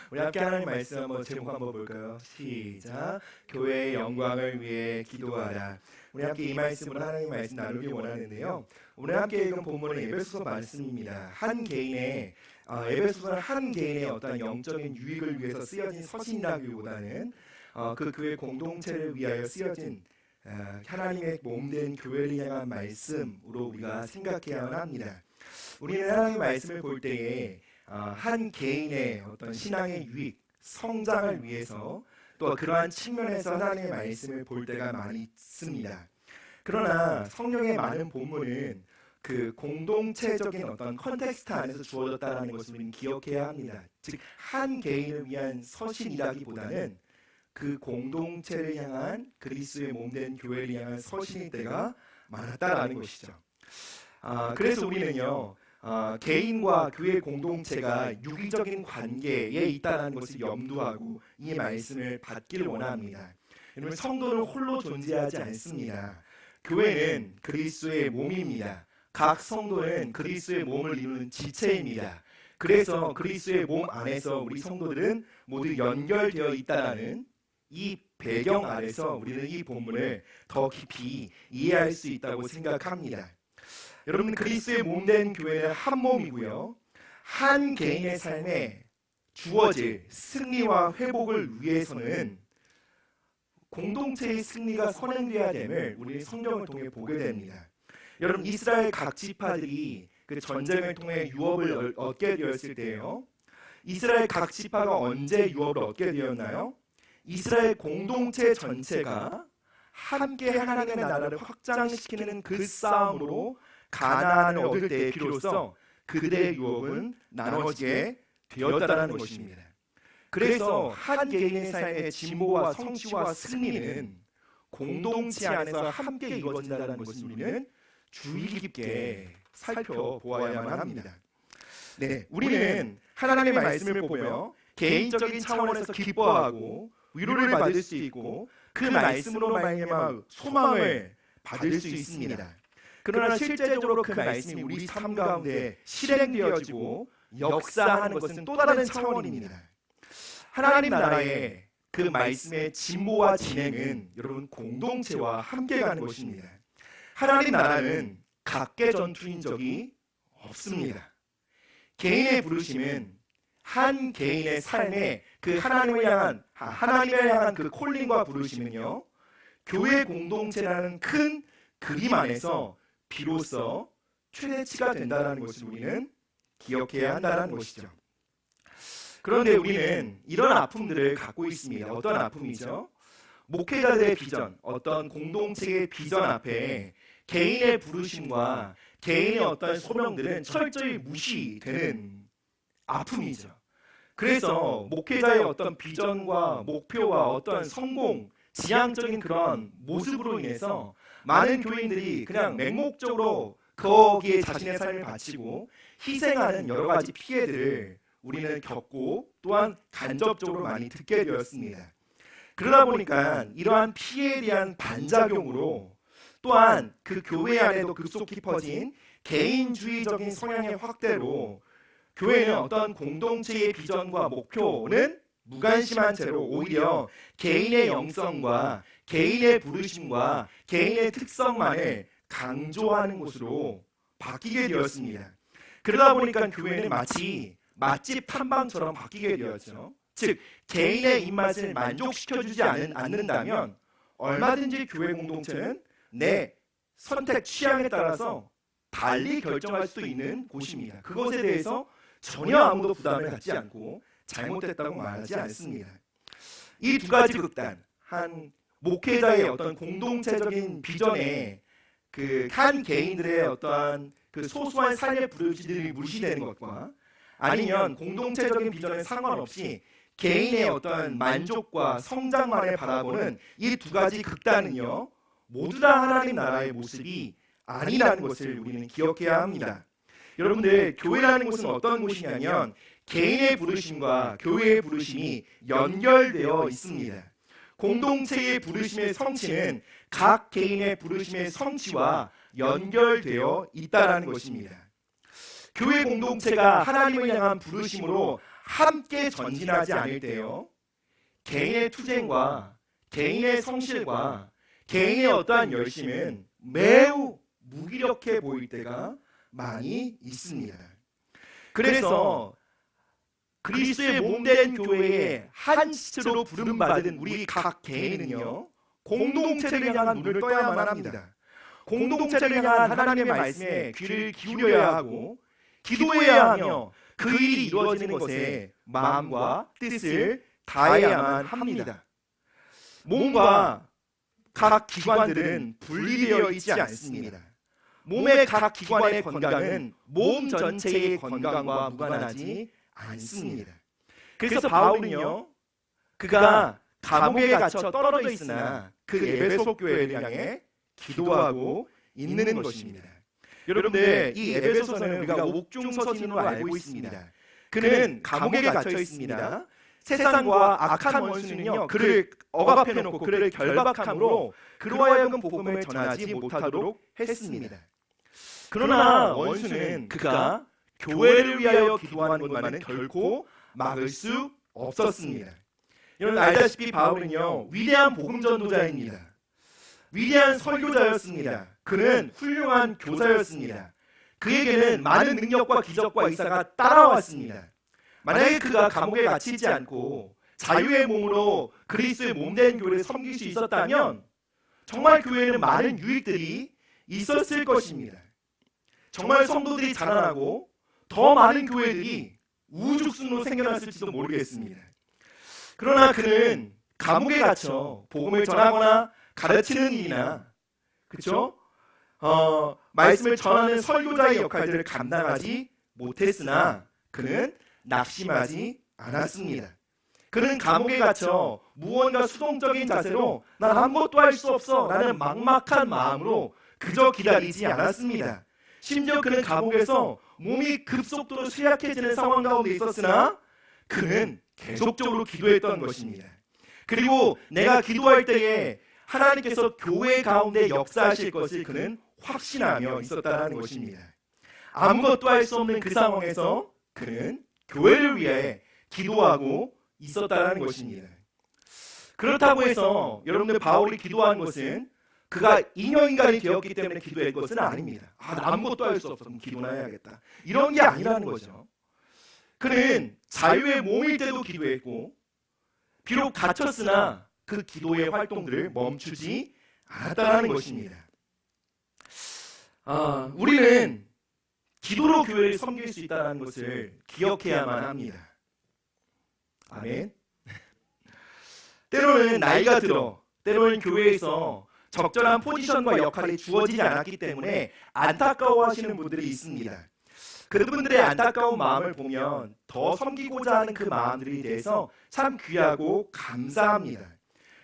우리 함께 하나님 말씀 한번 제목 한번 볼까요? 시작. 교회의 영광을 위해 기도하라. 우리 함께 이 말씀으로 하나님 말씀 나누기 원하는데요. 오늘 함께 읽은 본문은 에베소서 말씀입니다. 한 개인의 에베소서는 한 개인의 어떤 영적인 유익을 위해서 쓰여진 서신이라기보다는 그 교회 공동체를 위하여 쓰여진 하나님의 몸된 교회를 향한 말씀으로 우리가 생각해야만 합니다. 우리는 하나님의 말씀을 볼 때에 한 개인의 어떤 신앙의 유익, 성장을 위해서 또 그러한 측면에서 하나님의 말씀을 볼 때가 많이 있습니다. 그러나 성경의 많은 본문은 그 공동체적인 어떤 컨텍스트 안에서 주어졌다는 것을 우리는 기억해야 합니다. 즉 한 개인을 위한 서신이라기보다는 그 공동체를 향한 그리스도의 몸된 교회를 향한 서신일 때가 많았다라는 것이죠. 그래서 우리는요 개인과 교회 공동체가 유기적인 관계에 있다는 것을 염두하고 이 말씀을 받기를 원합니다. 여러분, 성도는 홀로 존재하지 않습니다. 교회는 그리스도의 몸입니다. 각 성도는 그리스도의 몸을 이루는 지체입니다. 그래서 그리스도의 몸 안에서 우리 성도들은 모두 연결되어 있다는 이 배경 아래서 우리는 이 본문을 더 깊이 이해할 수 있다고 생각합니다. 여러분, 그리스도의 몸된 교회는 한 몸이고요. 한 개인의 삶에 주어질 승리와 회복을 위해서는 공동체의 승리가 선행되어야 됨을 우리 성경을 통해 보게 됩니다. 여러분, 이스라엘 각 지파들이 그 전쟁을 통해 유업을 얻게 되었을 때요. 이스라엘 각 지파가 언제 유업을 얻게 되었나요? 이스라엘 공동체 전체가 함께 하나님의 나라를 확장시키는 그 싸움으로 가나안을 얻을 때에 비로소 그들의 유업은 나눠지게 되었다는 것입니다. 그래서 한 개인의 삶의 진보와 성취와 승리는 공동체 안에서 함께 이루어진다는 것을 우리는 주의 깊게 살펴보아야만 합니다. 우리는 하나님의 말씀을 보며 개인적인 차원에서 기뻐하고 위로를 받을 수 있고 그 말씀으로 말미암아 소망을 받을 수 있습니다. 그러나 실제적으로 그 말씀이 우리 삶 가운데 실행되어지고 역사하는 것은 또 다른 차원입니다. 하나님 나라의 그 말씀의 진보와 진행은 여러분 공동체와 함께 가는 것입니다. 하나님 나라는 각계 전투인 적이 없습니다. 개인의 부르심은 한 개인의 삶에 그 하나님을 향한 그 콜링과 부르심은요, 교회 공동체라는 큰 그림 안에서 비로소 최대치가 된다는 것을 우리는 기억해야 한다는 것이죠. 그런데 우리는 이런 아픔들을 갖고 있습니다. 어떤 아픔이죠? 목회자들의 비전, 어떤 공동체의 비전 앞에 개인의 부르심과 개인의 어떤 소명들은 철저히 무시되는 아픔이죠. 그래서 목회자의 어떤 비전과 목표와 어떤 성공, 지향적인 그런 모습으로 인해서 많은 교인들이 그냥 맹목적으로 거기에 자신의 삶을 바치고 희생하는 여러 가지 피해들을 우리는 겪고 또한 간접적으로 많이 듣게 되었습니다. 그러다 보니까 이러한 피해에 대한 반작용으로 또한 그 교회 안에도 급속히 퍼진 개인주의적인 성향의 확대로 교회는 어떤 공동체의 비전과 목표는 무관심한 채로 오히려 개인의 영성과 개인의 부르심과 개인의 특성만을 강조하는 곳으로 바뀌게 되었습니다. 그러다 보니까 교회는 마치 맛집 탐방처럼 바뀌게 되었죠. 즉 개인의 입맛을 만족시켜주지 않는다면 얼마든지 교회 공동체는 내 선택 취향에 따라서 달리 결정할 수도 있는 곳입니다. 그것에 대해서 전혀 아무도 부담을 갖지 않고 잘못됐다고 말하지 않습니다. 이 두 가지 극단, 한 목회자의 어떤 공동체적인 비전에 그 한 개인들의 어떠한 그 소소한 삶의 부르짖음이 무시되는 것과 아니면 공동체적인 비전에 상관없이 개인의 어떤 만족과 성장만을 바라보는 이 두 가지 극단은요, 모두 다 하나님 나라의 모습이 아니라는 것을 우리는 기억해야 합니다. 여러분들, 교회라는 곳은 어떤 곳이냐면 개인의 부르심과 교회의 부르심이 연결되어 있습니다. 공동체의 부르심의 성취는 각 개인의 부르심의 성취와 연결되어 있다는 것입니다. 교회 공동체가 하나님을 향한 부르심으로 함께 전진하지 않을 때요, 개인의 투쟁과 개인의 성실과 개인의 어떠한 열심은 매우 무기력해 보일 때가 많이 있습니다. 그래서 그리스도의 몸된 교회의 한 지체로 부름받은 우리 각 개인은요, 공동체를 향한 눈을 떠야만 합니다. 공동체를 향한 하나님의 말씀에 귀를 기울여야 하고 기도해야 하며 그 일이 이루어지는 것에 마음과 뜻을 다해야만 합니다. 몸과 각 기관들은 분리되어 있지 않습니다. 몸의 각 기관의 건강은 몸 전체의 건강과 무관하지 않습니다. 그래서 바울은요, 그가 감옥에 갇혀 떨어져 있으나 그 에베소 교회를 향해 기도하고 있는 것입니다. 여러분들, 이 에베소서는 우리가 옥중서신으로 알고 있습니다. 그는 감옥에 갇혀 있습니다. 세상과 악한 원수는요, 그를 억압해 놓고 그를 결박함으로 그로 하여금 복음을 전하지 못하도록 했습니다. 그러나 원수는 그가 교회를 위하여 기도하는 것만은 결코 막을 수 없었습니다. 여러분 알다시피 바울은요, 위대한 복음 전도자입니다. 위대한 설교자였습니다. 그는 훌륭한 교사였습니다. 그에게는 많은 능력과 기적과 이사가 따라왔습니다. 만약에 그가 감옥에 갇히지 않고 자유의 몸으로 그리스도의 몸된 교회를 섬길 수 있었다면 정말 교회에는 많은 유익들이 있었을 것입니다. 정말 성도들이 자라나고 더 많은 교회들이 우후죽순으로 생겨났을지도 모르겠습니다. 그러나 그는 감옥에 갇혀 복음을 전하거나 가르치는 일이나, 그렇죠? 말씀을 전하는 설교자의 역할들을 감당하지 못했으나 그는 낙심하지 않았습니다. 그는 감옥에 갇혀 무언가 수동적인 자세로 난 아무것도 할 수 없어 라는 막막한 마음으로 그저 기다리지 않았습니다. 심지어 그는 감옥에서 몸이 급속도로 쇠약해지는 상황 가운데 있었으나 그는 계속적으로 기도했던 것입니다. 그리고 내가 기도할 때에 하나님께서 교회 가운데 역사하실 것을 그는 확신하며 있었다는 것입니다. 아무것도 할 수 없는 그 상황에서 그는 교회를 위해 기도하고 있었다는 것입니다. 그렇다고 해서 여러분들 바울이 기도한 것은 그가 인형인간이 되었기 때문에 기도한 것은 아닙니다. 나 아무것도 할 수 없어, 그럼 기도나 해야겠다, 이런 게 아니라는 거죠. 그는 자유의 몸일 때도 기도했고 비록 갇혔으나 그 기도의 활동들을 멈추지 않았다는 것입니다. 우리는 기도로 교회를 섬길 수 있다는 것을 기억해야만 합니다. 아멘. 때로는 나이가 들어, 때로는 교회에서 적절한 포지션과 역할이 주어지지 않았기 때문에 안타까워하시는 분들이 있습니다. 그분들의 안타까운 마음을 보면 더 섬기고자 하는 그 마음들에 대해서 참 귀하고 감사합니다.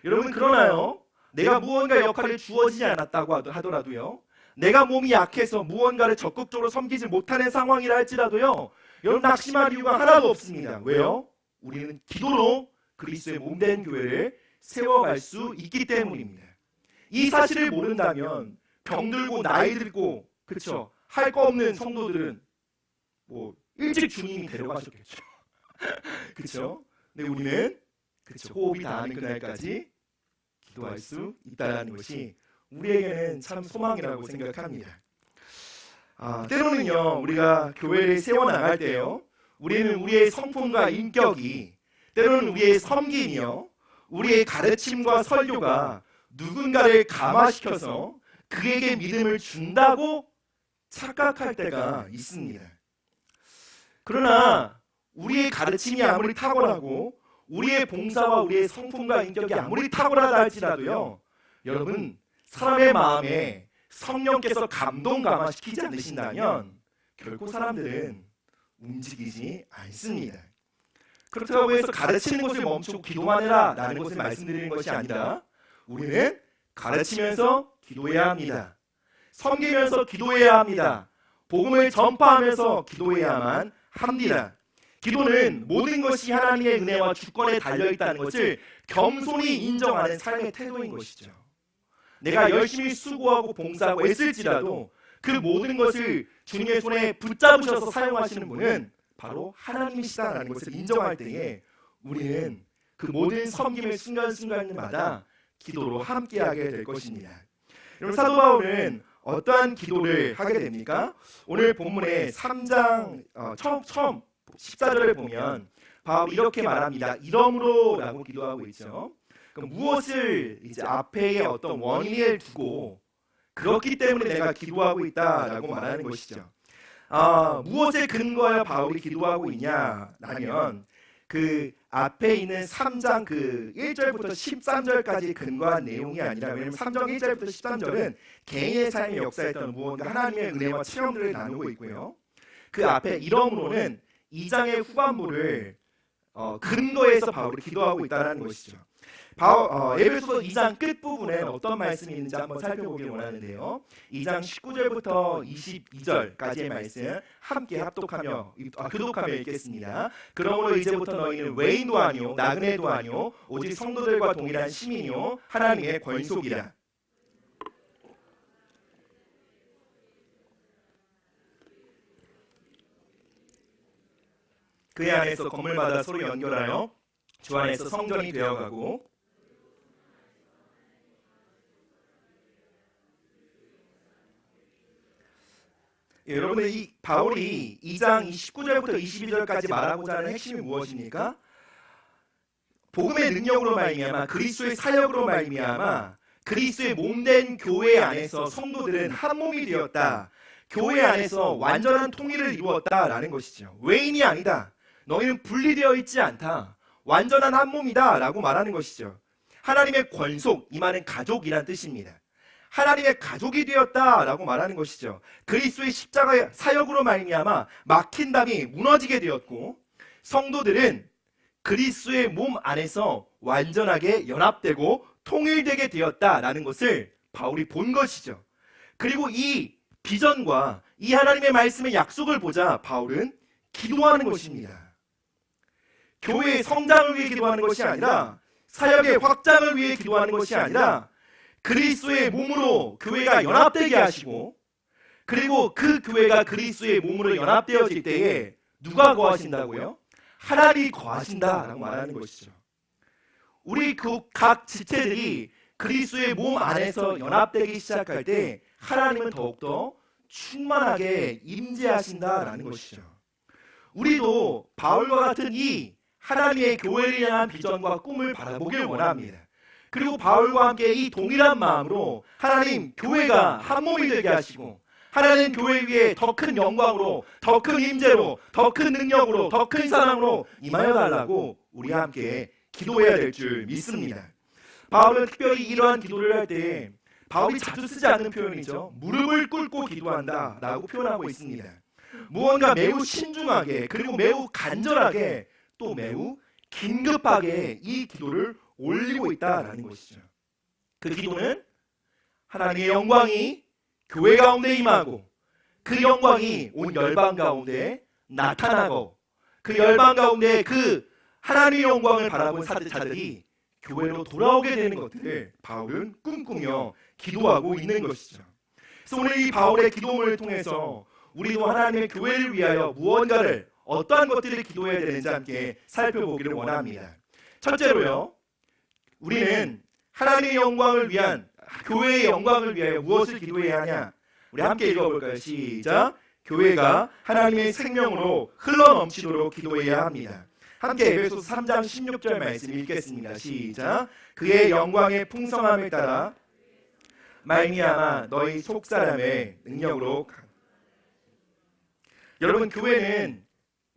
여러분, 그러나요, 내가 무언가 역할이 주어지지 않았다고 하더라도요, 내가 몸이 약해서 무언가를 적극적으로 섬기지 못하는 상황이라 할지라도요, 여러분 낙심할 이유가 하나도 없습니다. 왜요? 우리는 기도로 그리스도의 몸된 교회를 세워갈 수 있기 때문입니다. 이 사실을 모른다면 병들고 나이 들고, 그렇죠, 할 거 없는 성도들은 일찍 주님이 데려가셨겠죠. 그렇죠? 근데 우리는, 그렇죠, 호흡이 닿는 그날까지 기도할 수 있다는 것이 우리에게는 참 소망이라고 생각합니다. 때로는요, 우리가 교회를 세워나갈 때요, 우리는 우리의 성품과 인격이, 때로는 우리의 섬김이요, 우리의 가르침과 설교가 누군가를 감화시켜서 그에게 믿음을 준다고 착각할 때가 있습니다. 그러나 우리의 가르침이 아무리 탁월하고 우리의 봉사와 우리의 성품과 인격이 아무리 탁월하다 할지라도요, 여러분, 사람의 마음에 성령께서 감동 감화시키지 않으신다면 결코 사람들은 움직이지 않습니다. 그렇다고 해서 가르치는 것을 멈추고 기도만 해라 라는 것을 말씀드리는 것이 아니라 우리는 가르치면서 기도해야 합니다. 섬기면서 기도해야 합니다. 복음을 전파하면서 기도해야만 합니다. 기도는 모든 것이 하나님의 은혜와 주권에 달려있다는 것을 겸손히 인정하는 삶의 태도인 것이죠. 내가 열심히 수고하고 봉사하고 애쓸지라도 그 모든 것을 주님의 손에 붙잡으셔서 사용하시는 분은 바로 하나님이시다라는 것을 인정할 때에 우리는 그 모든 섬김의 순간순간마다 기도로 함께하게 될 것입니다. 여러분, 사도 바울은 어떠한 기도를 하게 됩니까? 오늘 본문의 3장 처음 14절을 보면 바울이 이렇게 말합니다. 이러므로 라고 기도하고 있죠. 그럼 무엇을 이제 앞에 어떤 원인을 두고 그렇기 때문에 내가 기도하고 있다라고 말하는 것이죠. 무엇에 근거하여 바울이 기도하고 있냐라면 그 앞에 있는 3장 그 1절부터 13절까지 근거한 내용이 아니라, 왜냐하면 3장 1절부터 13절은 개인의 삶의 역사에 따른 무언가 하나님의 은혜와 체험들을 나누고 있고요. 그 앞에 이러므로는 2장의 후반부를 근거해서 바울이 기도하고 있다는 것이죠. 에베소서 2장 끝부분에 어떤 말씀이 있는지 한번 살펴보길 원하는데요. 2장 19절부터 22절까지의 말씀 함께 교독하며 읽겠습니다. 그러므로 이제부터 너희는 외인도 아니요 나그네도 아니요 오직 성도들과 동일한 시민이요 하나님의 권속이라. 그의 안에서 건물마다 서로 연결하여 주 안에서 성전이 되어가고, 여러분들 이 바울이 2장 19절부터 22절까지 말하고자 하는 핵심이 무엇입니까? 복음의 능력으로 말미암아 그리스도의 사역으로 말미암아 그리스도의 몸된 교회 안에서 성도들은 한 몸이 되었다. 교회 안에서 완전한 통일을 이루었다라는 것이죠. 외인이 아니다. 너희는 분리되어 있지 않다. 완전한 한 몸이다 라고 말하는 것이죠. 하나님의 권속, 이 말은 가족이란 뜻입니다. 하나님의 가족이 되었다라고 말하는 것이죠. 그리스도의 십자가의 사역으로 말미암아 막힌 담이 무너지게 되었고, 성도들은 그리스도의 몸 안에서 완전하게 연합되고 통일되게 되었다라는 것을 바울이 본 것이죠. 그리고 이 비전과 이 하나님의 말씀의 약속을 보자 바울은 기도하는 것입니다. 교회의 성장을 위해 기도하는 것이 아니라, 사역의 확장을 위해 기도하는 것이 아니라, 그리스도의 몸으로 교회가 연합되게 하시고, 그리고 그 교회가 그리스도의 몸으로 연합되어질 때에 누가 거하신다고요? 하나님이 거하신다라고 말하는 것이죠. 우리 각 지체들이 그리스도의 몸 안에서 연합되기 시작할 때 하나님은 더욱더 충만하게 임재하신다라는 것이죠. 우리도 바울과 같은 이 하나님의 교회를 향한 비전과 꿈을 바라보길 원합니다. 그리고 바울과 함께 이 동일한 마음으로 하나님 교회가 한 몸이 되게 하시고, 하나님 교회 위에 더 큰 영광으로, 더 큰 임재로, 더 큰 능력으로, 더 큰 사랑으로 임하여 달라고 우리 함께 기도해야 될 줄 믿습니다. 바울은 특별히 이러한 기도를 할 때 바울이 자주 쓰지 않는 표현이죠. 무릎을 꿇고 기도한다 라고 표현하고 있습니다. 무언가 매우 신중하게, 그리고 매우 간절하게, 또 매우 긴급하게 이 기도를 올리고 있다라는 것이죠. 그 기도는 하나님의 영광이 교회 가운데 임하고, 그 영광이 온 열방 가운데 나타나고, 그 열방 가운데 그 하나님의 영광을 바라본 자들이 교회로 돌아오게 되는 것들을 바울은 꿈꾸며 기도하고 있는 것이죠. 그래서 오늘 이 바울의 기도문을 통해서 우리도 하나님의 교회를 위하여 무언가를, 어떠한 것들을 기도해야 되는지 함께 살펴보기를 원합니다. 첫째로요, 우리는 하나님의 영광을 위한, 교회의 영광을 위하여 무엇을 기도해야 하냐? 우리 함께 읽어볼까요? 시작! 교회가 하나님의 생명으로 흘러넘치도록 기도해야 합니다. 함께 에베소서 3장 16절 말씀 읽겠습니다. 시작! 그의 영광의 풍성함을 따라 말미암아 너희 속사람의 능력으로. 여러분, 교회는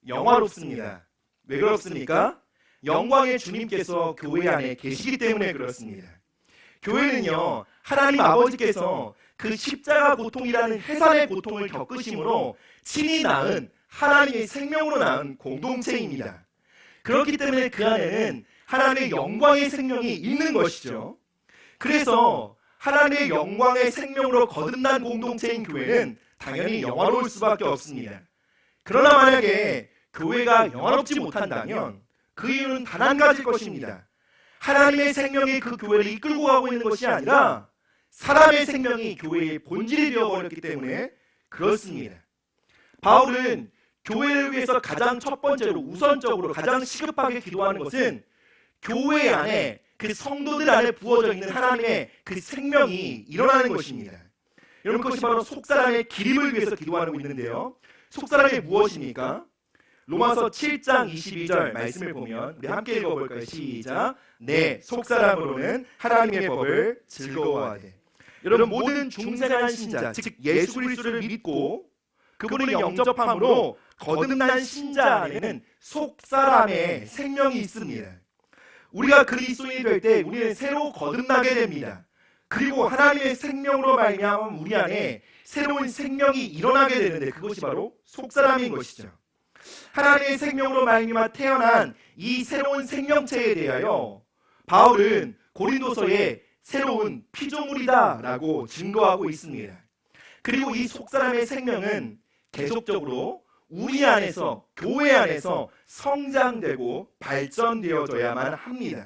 영화롭습니다. 왜 그렇습니까? 영광의 주님께서 교회 안에 계시기 때문에 그렇습니다. 교회는요, 하나님 아버지께서 그 십자가 고통이라는 해산의 고통을 겪으심으로 친히 낳은, 하나님의 생명으로 낳은 공동체입니다. 그렇기 때문에 그 안에는 하나님의 영광의 생명이 있는 것이죠. 그래서 하나님의 영광의 생명으로 거듭난 공동체인 교회는 당연히 영화로울 수밖에 없습니다. 그러나 만약에 교회가 영화롭지 못한다면 그 이유는 단 한 가지일 것입니다. 하나님의 생명이 그 교회를 이끌고 가고 있는 것이 아니라 사람의 생명이 교회의 본질이 되어버렸기 때문에 그렇습니다. 바울은 교회를 위해서 가장 첫 번째로 우선적으로 가장 시급하게 기도하는 것은 교회 안에 그 성도들 안에 부어져 있는 하나님의 그 생명이 일어나는 것입니다. 여러분, 그것이 바로 속사람의 기림을 위해서 기도하고 있는데요. 속사람이 무엇입니까? 로마서 7장 22절 말씀을 보면 우리 함께 읽어볼까요? 시작. 내 속사람으로는 하나님의 법을 즐거워하되. 여러분, 모든 중생한 신자, 즉 예수 그리스도를 믿고 그분을 영접함으로 거듭난 신자 안에는 속사람의 생명이 있습니다. 우리가 그리스도인이 될 때 우리는 새로 거듭나게 됩니다. 그리고 하나님의 생명으로 말미암아 우리 안에 새로운 생명이 일어나게 되는데 그것이 바로 속사람인 것이죠. 하나님의 생명으로 말미암아 태어난 이 새로운 생명체에 대하여 바울은 고린도서에 새로운 피조물이다라고 증거하고 있습니다. 그리고 이 속사람의 생명은 계속적으로 우리 안에서, 교회 안에서 성장되고 발전되어져야만 합니다.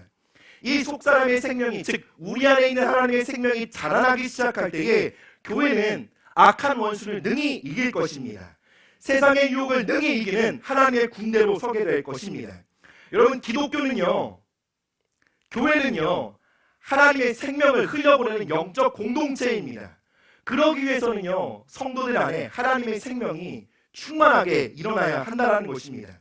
이 속사람의 생명이, 즉 우리 안에 있는 하나님의 생명이 자라나기 시작할 때에 교회는 악한 원수를 능히 이길 것입니다. 세상의 유혹을 능히 이기는 하나님의 군대로 서게 될 것입니다. 여러분, 기독교는요, 교회는요, 하나님의 생명을 흘려보내는 영적 공동체입니다. 그러기 위해서는요, 성도들 안에 하나님의 생명이 충만하게 일어나야 한다는 것입니다.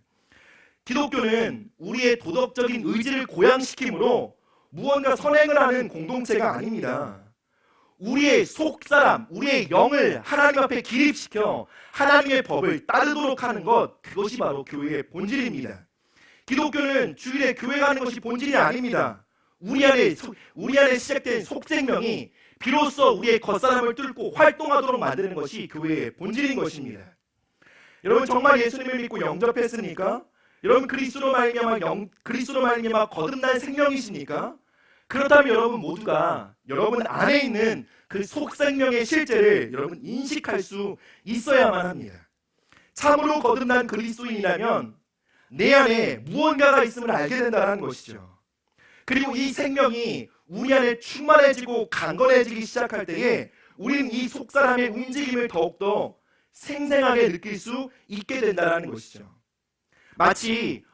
기독교는 우리의 도덕적인 의지를 고양시키므로 무언가 선행을 하는 공동체가 아닙니다. 우리의 속사람, 우리의 영을 하나님 앞에 기립시켜 하나님의 법을 따르도록 하는 것, 그것이 바로 교회의 본질입니다. 기독교는 주일에 교회 가는 것이 본질이 아닙니다. 우리 안에 시작된 속생명이 비로소 우리의 겉사람을 뚫고 활동하도록 만드는 것이 교회의 본질인 것입니다. 여러분, 정말 예수님을 믿고 영접했습니까? 여러분, 그리스도로 말미암아 거듭난 생명이십니까? 그렇다면 여러분 모두가 여러분 안에 있는 그 속생명의 실제를 여러분 인식할 수 있어야만 합니다. 참으로 거듭난 그리스도인이라면 내 안에 무언가가 있음을 알게 된다는 것이죠. 그리고 이 생명이 우리 안에 충만해지고 강건해지기 시작할 때에 우리는 이 속사람의 움직임을 더욱더 생생하게 느낄 수 있게 된다는 것이죠. 마치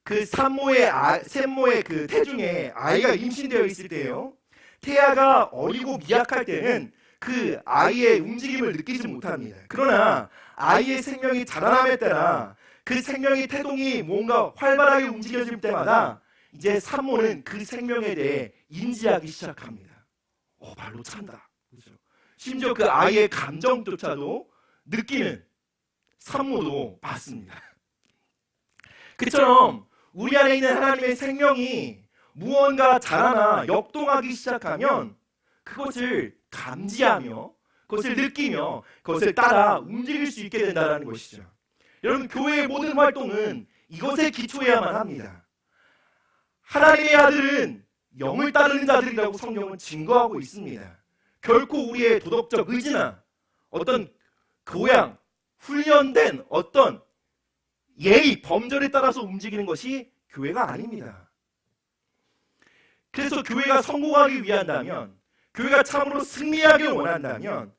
그 샘모의 그 태중에 아이가 임신되어 있을 때요, 태아가 어리고 미약할 때는 그 아이의 움직임을 느끼지 못합니다. 그러나 아이의 생명이 자라남에 따라 그 생명의 태동이 뭔가 활발하게 움직여질 때마다 이제 산모는 그 생명에 대해 인지하기 시작합니다. 발로 찬다. 그렇죠? 심지어 그 아이의 감정조차도 느끼는 산모도 봤습니다. 그처럼 우리 안에 있는 하나님의 생명이 무언가 자라나 역동하기 시작하면 그것을 감지하며 그것을 느끼며 그것을 따라 움직일 수 있게 된다는 것이죠. 여러분, 교회의 모든 활동은 이것에 기초해야만 합니다. 하나님의 아들은 영을 따르는 자들이라고 성경은 증거하고 있습니다. 결코 우리의 도덕적 의지나 어떤 교양, 훈련된 어떤 예의, 범절에 따라서 움직이는 것이 교회가 아닙니다. 그래서 교회가 성공하기 위한다면, 교회가 참으로 승리하길 원한다면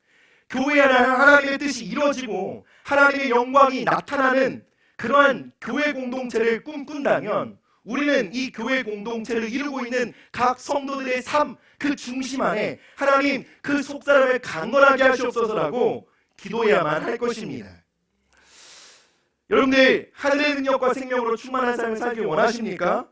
교회 안에 하나님의 뜻이 이루어지고 하나님의 영광이 나타나는 그러한 교회 공동체를 꿈꾼다면 우리는 이 교회 공동체를 이루고 있는 각 성도들의 삶, 그 중심 안에 하나님 그 속사람을 강건하게 하시옵소서라고 기도해야만 할 것입니다. 여러분들, 하늘의 능력과 생명으로 충만한 삶을 살기 원하십니까?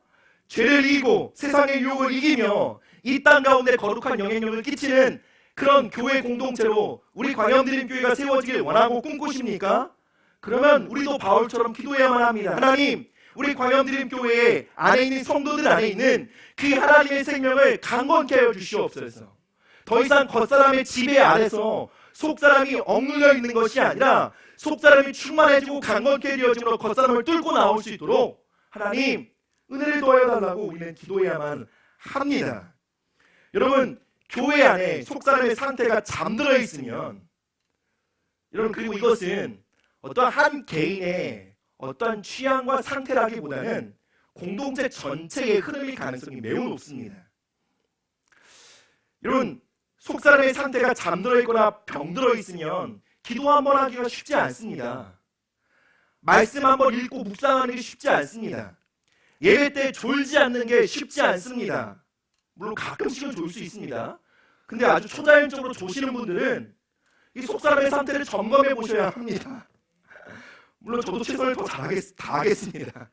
죄를 이기고 세상의 유혹을 이기며 이 땅 가운데 거룩한 영향력을 끼치는 그런 교회 공동체로 우리 광염드림교회가 세워지길 원하고 꿈꾸십니까? 그러면 우리도 바울처럼 기도해야만 합니다. 하나님, 우리 광염드림교회 안에 있는 성도들 안에 있는 그 하나님의 생명을 강건케 하여 주시옵소서. 더 이상 겉사람의 지배 아래서 속사람이 억눌려 있는 것이 아니라 속사람이 충만해지고 강건케 되어짐으로 겉사람을 뚫고 나올 수 있도록 하나님 은혜를 더하여 달라고 우리는 기도해야만 합니다. 여러분, 교회 안에 속사람의 상태가 잠들어 있으면 여러분, 그리고 이것은 어떤 한 개인의 어떤 취향과 상태라기보다는 공동체 전체의 흐름일 가능성이 매우 높습니다. 여러분, 속사람의 상태가 잠들어 있거나 병들어 있으면 기도 한번 하기가 쉽지 않습니다. 말씀 한번 읽고 묵상하는 게 쉽지 않습니다. 예배 때 졸지 않는 게 쉽지 않습니다. 물론 가끔씩은 졸 수 있습니다. 근데 아주 초자연적으로 조시는 분들은 이 속사람의 상태를 점검해 보셔야 합니다. 물론 저도 최선을 다하겠습니다.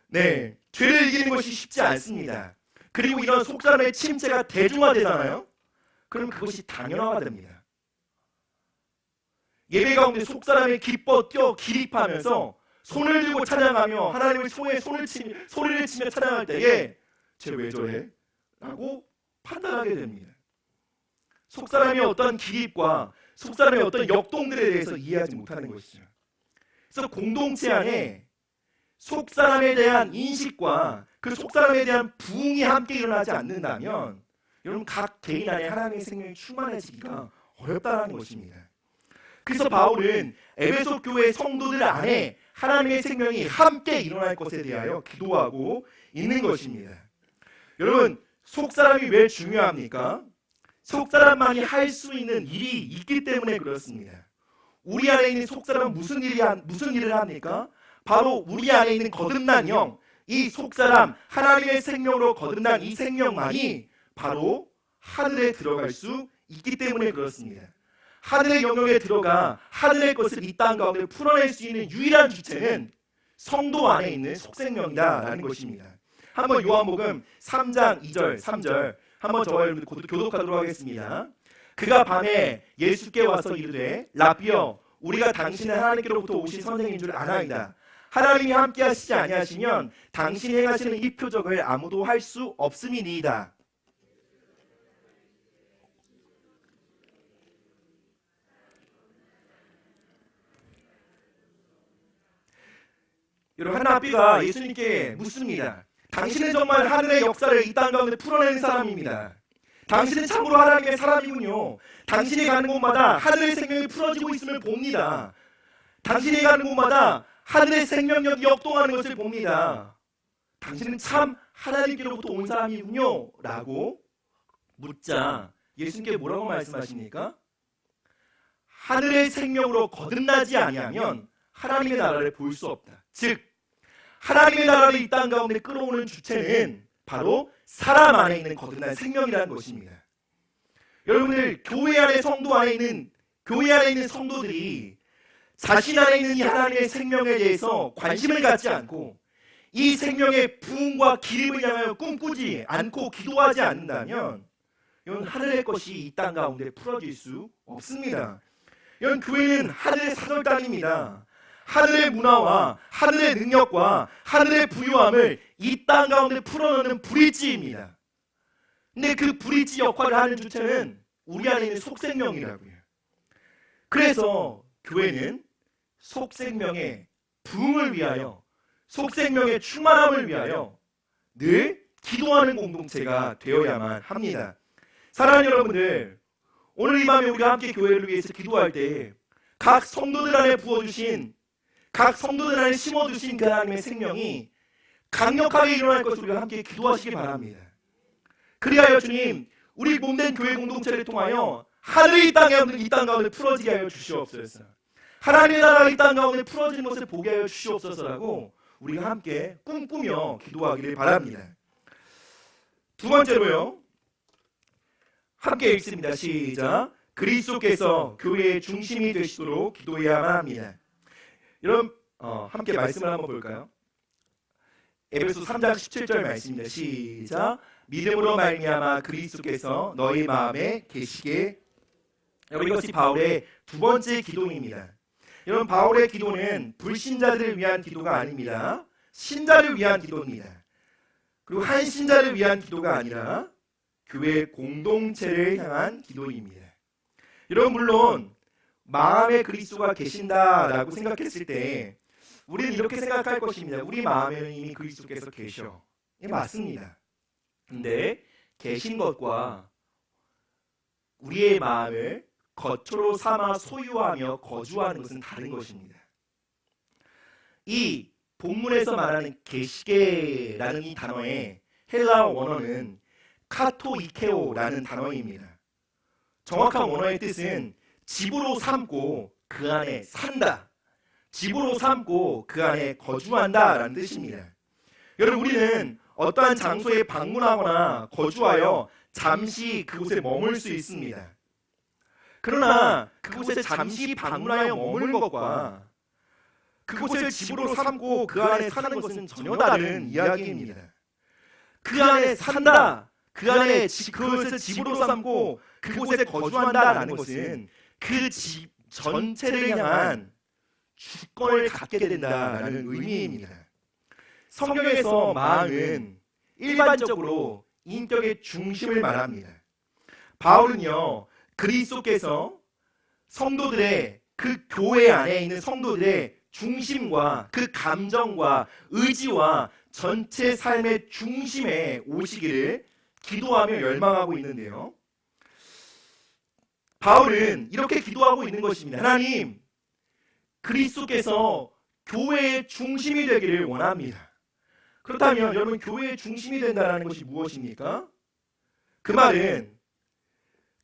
네, 죄를 이기는 것이 쉽지 않습니다. 그리고 이런 속사람의 침체가 대중화되잖아요. 그럼 그것이 당연화가 됩니다. 예배 가운데 속사람이 기뻐 뛰어 기립하면서 손을 들고 찬양하며 하나님의 손에 소리를 치며 찬양할 때에 쟤 왜 저래? 라고 판단하게 됩니다. 속사람의 어떤 기립과 속사람의 어떤 역동들에 대해서 이해하지 못하는 것이죠. 그래서 공동체 안에 속사람에 대한 인식과 그 속사람에 대한 부흥이 함께 일어나지 않는다면 여러분 각 개인 안에 하나님의 생명이 충만해지기가 어렵다는 것입니다. 그래서 바울은 에베소 교회 성도들 안에 하나님의 생명이 함께 일어날 것에 대하여 기도하고 있는 것입니다. 여러분 속사람이 왜 중요합니까? 속사람만이 할 수 있는 일이 있기 때문에 그렇습니다. 우리 안에 있는 속사람은 무슨 일을 합니까? 바로 우리 안에 있는 거듭난 영, 이 속사람 하나님의 생명으로 거듭난 이 생명만이 바로 하늘에 들어갈 수 있기 때문에 그렇습니다. 하늘의 영역에 들어가 하늘의 것을 이 땅 가운데 풀어낼 수 있는 유일한 주체는 성도 안에 있는 속생명이다라는 것입니다. 한번 요한복음 3장 2절 3절 한번 저와 여러분 교독하도록 하겠습니다. 그가 밤에 예수께 와서 이르되 라비여 우리가 당신은 하나님께로부터 오신 선생인 줄 아나이다. 하나님이 함께 하시지 아니하시면 당신이 행하시는 이 표적을 아무도 할 수 없음이니이다. 여러분 한나비가 예수님께 묻습니다. 당신은 정말 하늘의 역사를 이 땅 가운데 풀어내는 사람입니다. 당신은 참으로 하나님의 사람이군요. 당신이 가는 곳마다 하늘의 생명이 풀어지고 있음을 봅니다. 당신이 가는 곳마다 하늘의 생명력이 역동하는 것을 봅니다. 당신은 참 하나님께로부터 온 사람이군요 라고 묻자 예수님께 뭐라고 말씀하십니까? 하늘의 생명으로 거듭나지 아니하면 하나님의 나라를 볼 수 없다. 즉 하나님의 나라를 이 땅 가운데 끌어오는 주체는 바로 사람 안에 있는 거듭난 생명이라는 것입니다. 여러분들 교회 안에 있는 성도들이 자신 안에 있는 이 하나님의 생명에 대해서 관심을 갖지 않고 이 생명의 부흥과 기림을 향하여 꿈꾸지 않고 기도하지 않는다면 이건 하늘의 것이 이 땅 가운데 풀어질 수 없습니다. 이건 교회는 하늘의 사절단입니다. 하늘의 문화와 하늘의 능력과 하늘의 부유함을 이 땅 가운데 풀어넣는 브릿지입니다. 근데 그 브릿지 역할을 하는 주체는 우리 안에 있는 속생명이라고요. 그래서 교회는 속생명의 부흥을 위하여 속생명의 충만함을 위하여 늘 기도하는 공동체가 되어야만 합니다. 사랑하는 여러분들, 오늘 이 밤에 우리가 함께 교회를 위해서 기도할 때 각 성도들 안에 부어주신 각 성도들 안에 심어주신 그 하나님의 생명이 강력하게 일어날 것을 우리가 함께 기도하시기 바랍니다. 그리하여 주님 우리 몸된 교회 공동체를 통하여 하늘이 이 땅 가운데 풀어지게 하여 주시옵소서. 하나님의 나라가 이 땅 가운데 풀어지는 것을 보게 하여 주시옵소서라고 우리가 함께 꿈꾸며 기도하기를 바랍니다. 두 번째로요, 함께 읽습니다. 시작. 그리스도께서 교회의 중심이 되시도록 기도해야만 합니다. 여러분 함께 말씀을 한번 볼까요? 에베소 3장 17절 말씀입니다. 시작. 믿음으로 말미암아 그리스도께서 너희 마음에 계시게. 여러분 이것이 바울의 두 번째 기도입니다. 여러분 바울의 기도는 불신자들을 위한 기도가 아닙니다. 신자를 위한 기도입니다. 그리고 한 신자를 위한 기도가 아니라 교회 공동체를 향한 기도입니다. 여러분 물론 마음에 그리스도가 계신다라고 생각했을 때 우리는 이렇게 생각할 것입니다. 우리 마음에는 이미 그리스도께서 계셔. 이게 맞습니다. 근데 계신 것과 우리의 마음을 거처로 삼아 소유하며 거주하는 것은 다른 것입니다. 이 본문에서 말하는 계시게라는 이 단어의 헬라어 원어는 카토이케오라는 단어입니다. 정확한 원어의 뜻은 집으로 삼고 그 안에 산다, 집으로 삼고 그 안에 거주한다라는 뜻입니다. 여러분, 우리는 어떠한 장소에 방문하거나 거주하여 잠시 그곳에 머물 수 있습니다. 그러나 그곳에 잠시 방문하여 머무는 것과 그곳을 집으로 삼고 그 안에 사는 것은 전혀 다른 이야기입니다. 그 안에 산다, 그것을 집으로 삼고 그곳에 거주한다라는 것은 그 집 전체를 향한 주권을 갖게 된다라는 의미입니다. 성경에서 마음은 일반적으로 인격의 중심을 말합니다. 바울은요, 그리스도께서 성도들의 그 교회 안에 있는 성도들의 중심과 그 감정과 의지와 전체 삶의 중심에 오시기를 기도하며 열망하고 있는데요. 바울은 이렇게 기도하고 있는 것입니다. 하나님, 그리스도께서 교회의 중심이 되기를 원합니다. 그렇다면 여러분, 교회의 중심이 된다는 것이 무엇입니까? 그 말은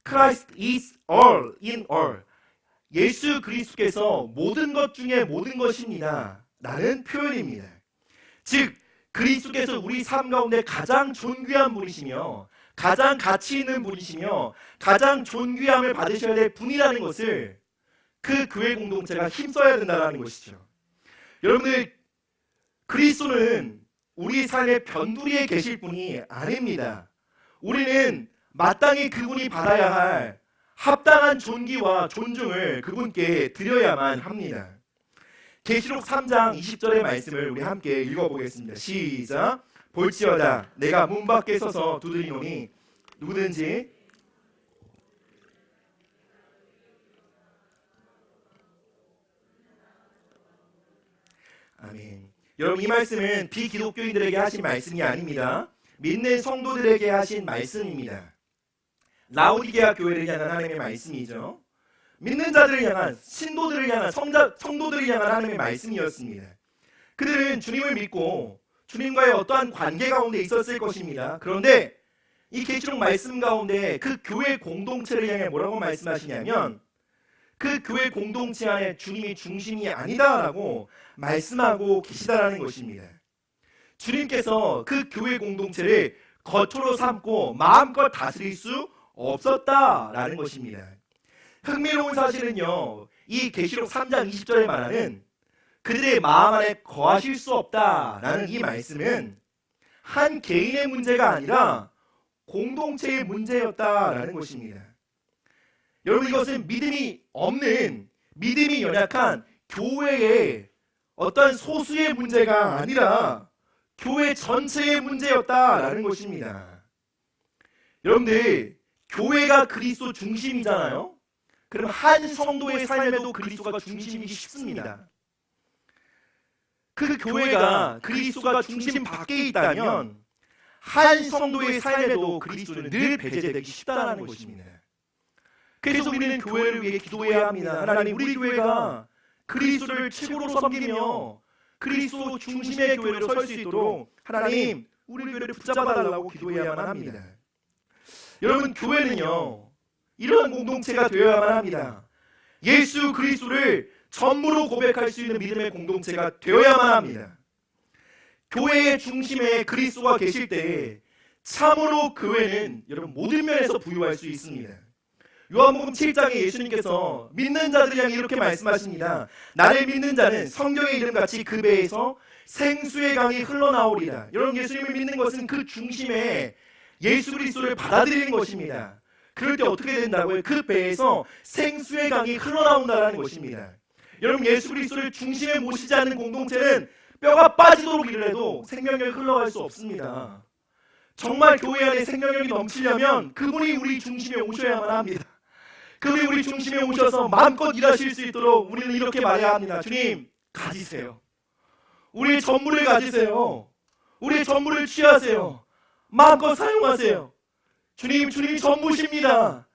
Christ is all in all. 예수 그리스도께서 모든 것 중에 모든 것입니다 라는 표현입니다. 즉, 그리스도께서 우리 삶 가운데 가장 존귀한 분이시며 가장 가치 있는 분이시며 가장 존귀함을 받으셔야 될 분이라는 것을 그 교회 공동체가 힘써야 된다는 것이죠. 여러분들, 그리스도는 우리 삶의 변두리에 계실 분이 아닙니다. 우리는 마땅히 그분이 받아야 할 합당한 존귀와 존중을 그분께 드려야만 합니다. 계시록 3장 20절의 말씀을 우리 함께 읽어보겠습니다. 시작. 볼지어다 내가 문 밖에 서서 두드리노니 누구든지 아멘. 여러분, 이 말씀은 비기독교인들에게 하신 말씀이 아닙니다. 믿는 성도들에게 하신 말씀입니다. 라오디게아 교회를 향한 하나님의 말씀이죠. 믿는 자들을 향한, 신도들을 향한, 성도들을 향한 하나님의 말씀이었습니다. 그들은 주님을 믿고 주님과의 어떠한 관계 가운데 있었을 것입니다. 그런데 이 계시록 말씀 가운데 그 교회 공동체를 향해 뭐라고 말씀하시냐면 그 교회 공동체 안에 주님이 중심이 아니다라고 말씀하고 계시다라는 것입니다. 주님께서 그 교회 공동체를 거처로 삼고 마음껏 다스릴 수 없었다라는 것입니다. 흥미로운 사실은요, 이 계시록 3장 20절에 말하는 그들의 마음 안에 거하실 수 없다라는 이 말씀은 한 개인의 문제가 아니라 공동체의 문제였다라는 것입니다. 여러분, 이것은 믿음이 없는, 믿음이 연약한 교회의 어떤 소수의 문제가 아니라 교회 전체의 문제였다라는 것입니다. 여러분들, 교회가 그리스도 중심이잖아요. 그럼 한 성도의 삶에도 그리스도가 중심이기 쉽습니다. 그 교회가 그리스도가 중심 밖에 있다면 한 성도의 삶에도 그리스도는 늘 배제되기 쉽다는 것입니다. 그래서 우리는 교회를 위해 기도해야 합니다. 하나님, 우리 교회가 그리스도를 최고로 섬기며 그리스도 중심의 교회로 설 수 있도록 하나님, 우리 교회를 붙잡아달라고 기도해야만 합니다. 여러분, 교회는요, 이런 공동체가 되어야만 합니다. 예수 그리스도를 전무로 고백할 수 있는 믿음의 공동체가 되어야만 합니다. 교회의 중심에 그리스도가 계실 때 참으로 교회는 여러분 모든 면에서 부유할 수 있습니다. 요한복음 7장에 예수님께서 믿는 자들을 향해 이렇게 말씀하십니다. 나를 믿는 자는 성경의 이름같이 그 배에서 생수의 강이 흘러나오리라. 여러분, 예수님을 믿는 것은 그 중심에 예수 그리스도를 받아들이는 것입니다. 그럴 때 어떻게 된다고요? 그 배에서 생수의 강이 흘러나온다는 것입니다. 여러분, 예수 그리스도를 중심에 모시지 않는 공동체는 뼈가 빠지도록 일을 해도 생명력이 흘러갈 수 없습니다. 정말 교회 안에 생명력이 넘치려면 그분이 우리 중심에 오셔야만 합니다. 그분이 우리 중심에 오셔서 마음껏 일하실 수 있도록 우리는 이렇게 말해야 합니다. 주님, 가지세요. 우리의 전부를 가지세요. 우리의 전부를 취하세요. 마음껏 사용하세요. 주님이 전부십니다.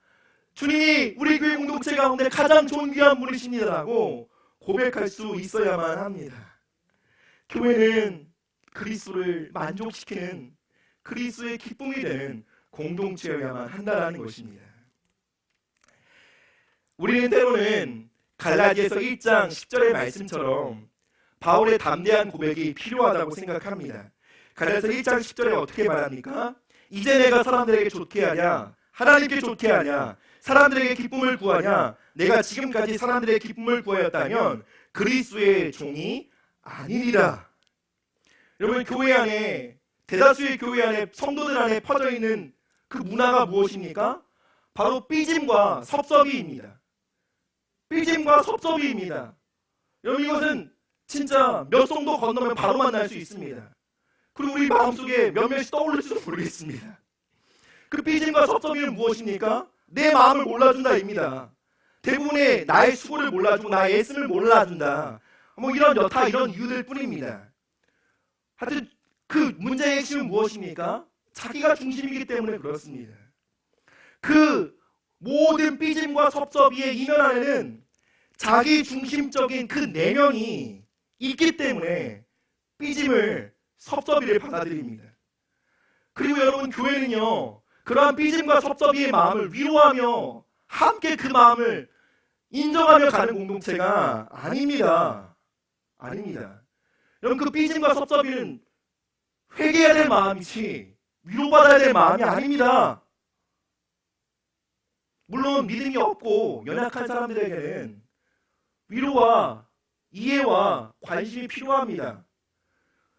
주님이 우리 교회 공동체 가운데 가장 존귀한 분이십니다라고 고백할 수 있어야만 합니다. 교회는 그리스도를 만족시키는 그리스도의 기쁨이 되는 공동체여야만 한다는 것입니다. 우리는 때로는 갈라디아서 1장 10절의 말씀처럼 바울의 담대한 고백이 필요하다고 생각합니다. 갈라디아서 1장 10절에 어떻게 말합니까? 이제 내가 사람들에게 좋게 하냐? 하나님께 좋게 하냐? 사람들에게 기쁨을 구하냐? 내가 지금까지 사람들에게 기쁨을 구하였다면 그리스도의 종이 아니리라. 여러분, 교회 안에, 대다수의 교회 안에, 성도들 안에 퍼져 있는 그 문화가 무엇입니까? 바로 삐짐과 섭섭이입니다. 삐짐과 섭섭이입니다. 여러분, 이것은 진짜 몇 송도 건너면 바로 만날 수 있습니다. 그리고 우리 마음속에 몇몇이 떠오를지도 모르겠습니다. 그 삐짐과 섭섭이는 무엇입니까? 내 마음을 몰라준다입니다. 대부분의 나의 수고를 몰라주고 나의 애씀을 몰라준다. 뭐 이런 여타 이런 이유들 뿐입니다. 하여튼 그 문제의 핵심은 무엇입니까? 자기가 중심이기 때문에 그렇습니다. 그 모든 삐짐과 섭섭이의 이면 안에는 자기 중심적인 그 내면이 있기 때문에 삐짐을, 섭섭이를 받아들입니다. 그리고 여러분, 교회는요, 그러한 삐짐과 섭섭이의 마음을 위로하며 함께 그 마음을 인정하며 가는 공동체가 아닙니다. 아닙니다. 여러분, 그 삐짐과 섭섭이는 회개해야 될 마음이지 위로받아야 될 마음이 아닙니다. 물론 믿음이 없고 연약한 사람들에게는 위로와 이해와 관심이 필요합니다.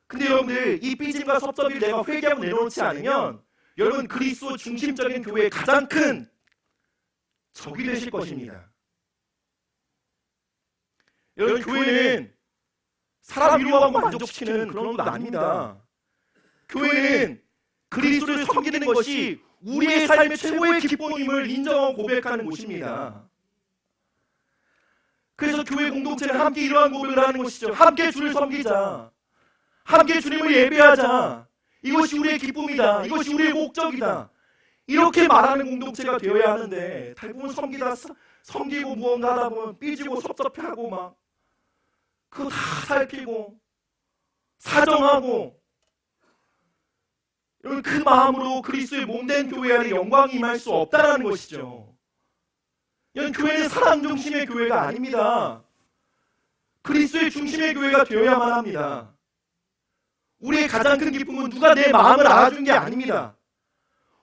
근데 여러분들, 이 삐짐과 섭섭이를 내가 회개하고 내려놓지 않으면 여러분, 그리스도 중심적인 교회의 가장 큰 적이 되실 것입니다. 여러분, 교회는 사람 위로하고 만족시키는 그런 것 아닙니다. 교회는 그리스도를 섬기는 것이 우리의 삶의 최고의 기쁨임을 인정하고 고백하는 곳입니다. 그래서 교회 공동체는 함께 이러한 고백을 하는 것이죠. 함께 주를 섬기자. 함께 주님을 예배하자. 이것이 우리의 기쁨이다. 이것이 우리의 목적이다. 이렇게 말하는 공동체가 되어야 하는데, 대부분 섬기고 무언가 하다 보면 삐지고 섭섭해하고 막 그거 다 살피고 사정하고, 여러분, 그 마음으로 그리스도의 몸된 교회 안에 영광이 임할 수 없다는 것이죠. 여러분, 교회는 사랑 중심의 교회가 아닙니다. 그리스도의 중심의 교회가 되어야만 합니다. 우리의 가장 큰 기쁨은 누가 내 마음을 알아준 게 아닙니다.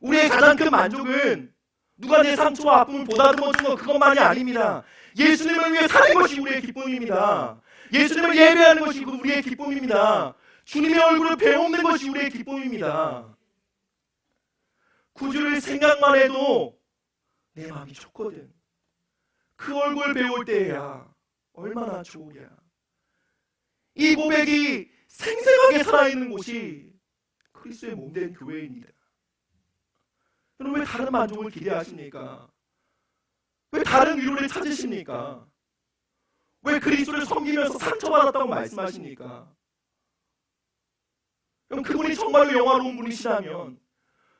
우리의 가장 큰 만족은 누가 내 상처와 아픔을 보다듬어준 것, 그것만이 아닙니다. 예수님을 위해 사는 것이 우리의 기쁨입니다. 예수님을 예배하는 것이 우리의 기쁨입니다. 주님의 얼굴을 배우는 것이 우리의 기쁨입니다. 구주를 생각만 해도 내 마음이 좋거든. 그 얼굴 배울 때야 얼마나 좋으랴. 이 고백이 생생하게 살아있는 곳이 그리스도의 몸된 교회입니다. 여러분, 왜 다른 만족을 기대하십니까? 왜 다른 위로를 찾으십니까? 왜 그리스도를 섬기면서 상처받았다고 말씀하십니까? 그럼 그분이 정말로 영화로운 분이시라면,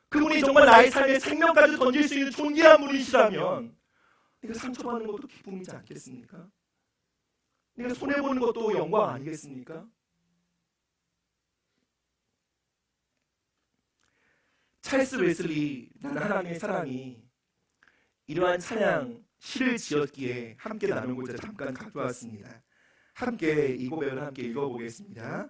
그분이 정말 나의 삶에 생명까지 던질 수 있는 존귀한 분이시라면, 내가 상처받는 것도 기쁨이지 않겠습니까? 내가 손해보는 것도 영광 아니겠습니까? 찰스 웨슬리, 나는 하나님의 사람이 이러한 찬양 시를 지었기에 함께 나누고자 잠깐 가져왔습니다. 함께 이 고백을 함께 읽어보겠습니다.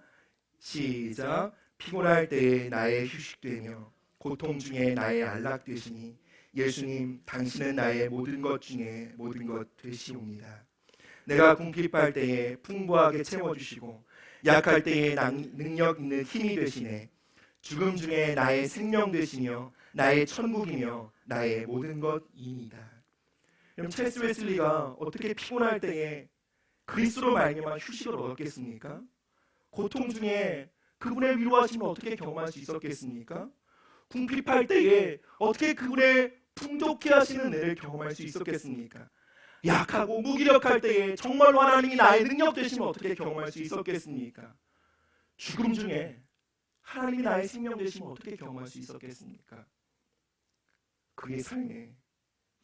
시작. 피곤할 때에 나의 휴식되며 고통 중에 나의 안락 되시니 예수님, 당신은 나의 모든 것 중에 모든 것 되시옵니다. 내가 궁핍할 때에 풍부하게 채워주시고 약할 때에 능력 있는 힘이 되시네. 죽음 중에 나의 생명 되시며 나의 천국이며 나의 모든 것이니이다. 그럼 찰스 웨슬리가 어떻게 피곤할 때에 그리스도로 말미암아 휴식을 얻었겠습니까? 고통 중에 그분의 위로하심을 어떻게 경험할 수 있었겠습니까? 궁핍할 때에 어떻게 그분의 풍족케 하시는 은혜를 경험할 수 있었겠습니까? 약하고 무기력할 때에 정말로 하나님이 나의 능력 되시면 어떻게 경험할 수 있었겠습니까? 죽음 중에 하나님이 나의 생명 되시면 어떻게 경험할 수 있었겠습니까? 그의 삶에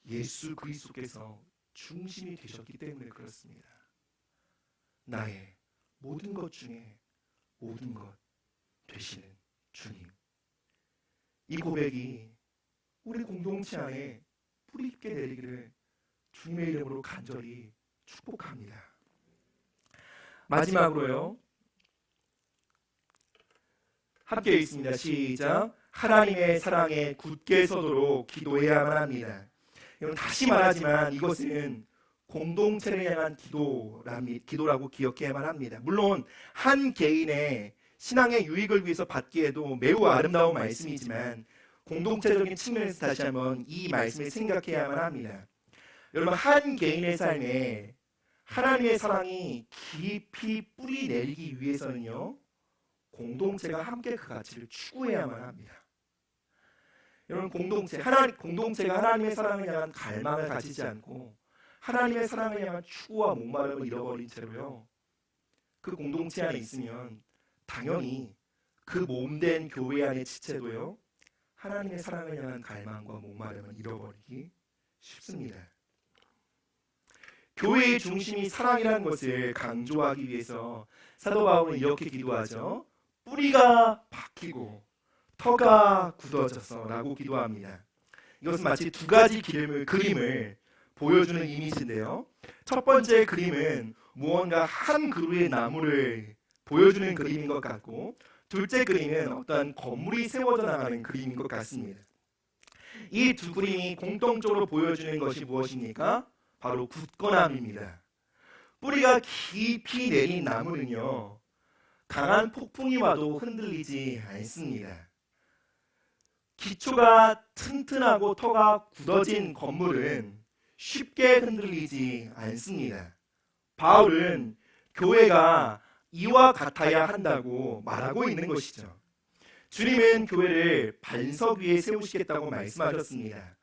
예수 그리스도께서 중심이 되셨기 때문에 그렇습니다. 나의 모든 것 중에 모든 것 되시는 주님. 이 고백이 우리 공동체 안에 뿌리 깊게 내리기를 주님의 이름으로 간절히 축복합니다. 마지막으로요. 함께 읽습니다. 시작. 하나님의 사랑에 굳게 서도록 기도해야만 합니다. 여러분, 다시 말하지만 이것은 공동체를 향한 기도라고 기억해야만 합니다. 물론 한 개인의 신앙의 유익을 위해서 받기에도 매우 아름다운 말씀이지만 공동체적인 측면에서 다시 한번 이 말씀을 생각해야만 합니다. 여러분, 한 개인의 삶에 하나님의 사랑이 깊이 뿌리 내리기 위해서는요, 공동체가 함께 그 가치를 추구해야만 합니다. 여러분, 공동체가 하나님의 사랑을 향한 갈망을 가지지 않고 하나님의 사랑을 향한 추구와 목마름을 잃어버린 채로요, 그 공동체 안에 있으면 당연히 그 몸된 교회 안의 지체도요, 하나님의 사랑을 향한 갈망과 목마름을 잃어버리기 쉽습니다. 교회의 중심이 사랑이라는 것을 강조하기 위해서 사도 바울은 이렇게 기도하죠. 뿌리가 박히고 터가 굳어져서 라고 기도합니다. 이것은 마치 두 가지 그림을 보여주는 이미지인데요. 첫 번째 그림은 무언가 한 그루의 나무를 보여주는 그림인 것 같고, 둘째 그림은 어떤 건물이 세워져 나가는 그림인 것 같습니다. 이 두 그림이 공통적으로 보여주는 것이 무엇입니까? 바로 굳건함입니다. 뿌리가 깊이 내린 나무는요, 강한 폭풍이 와도 흔들리지 않습니다. 기초가 튼튼하고 터가 굳어진 건물은 쉽게 흔들리지 않습니다. 바울은 교회가 이와 같아야 한다고 말하고 있는 것이죠. 주님은 교회를 반석 위에 세우시겠다고 말씀하셨습니다.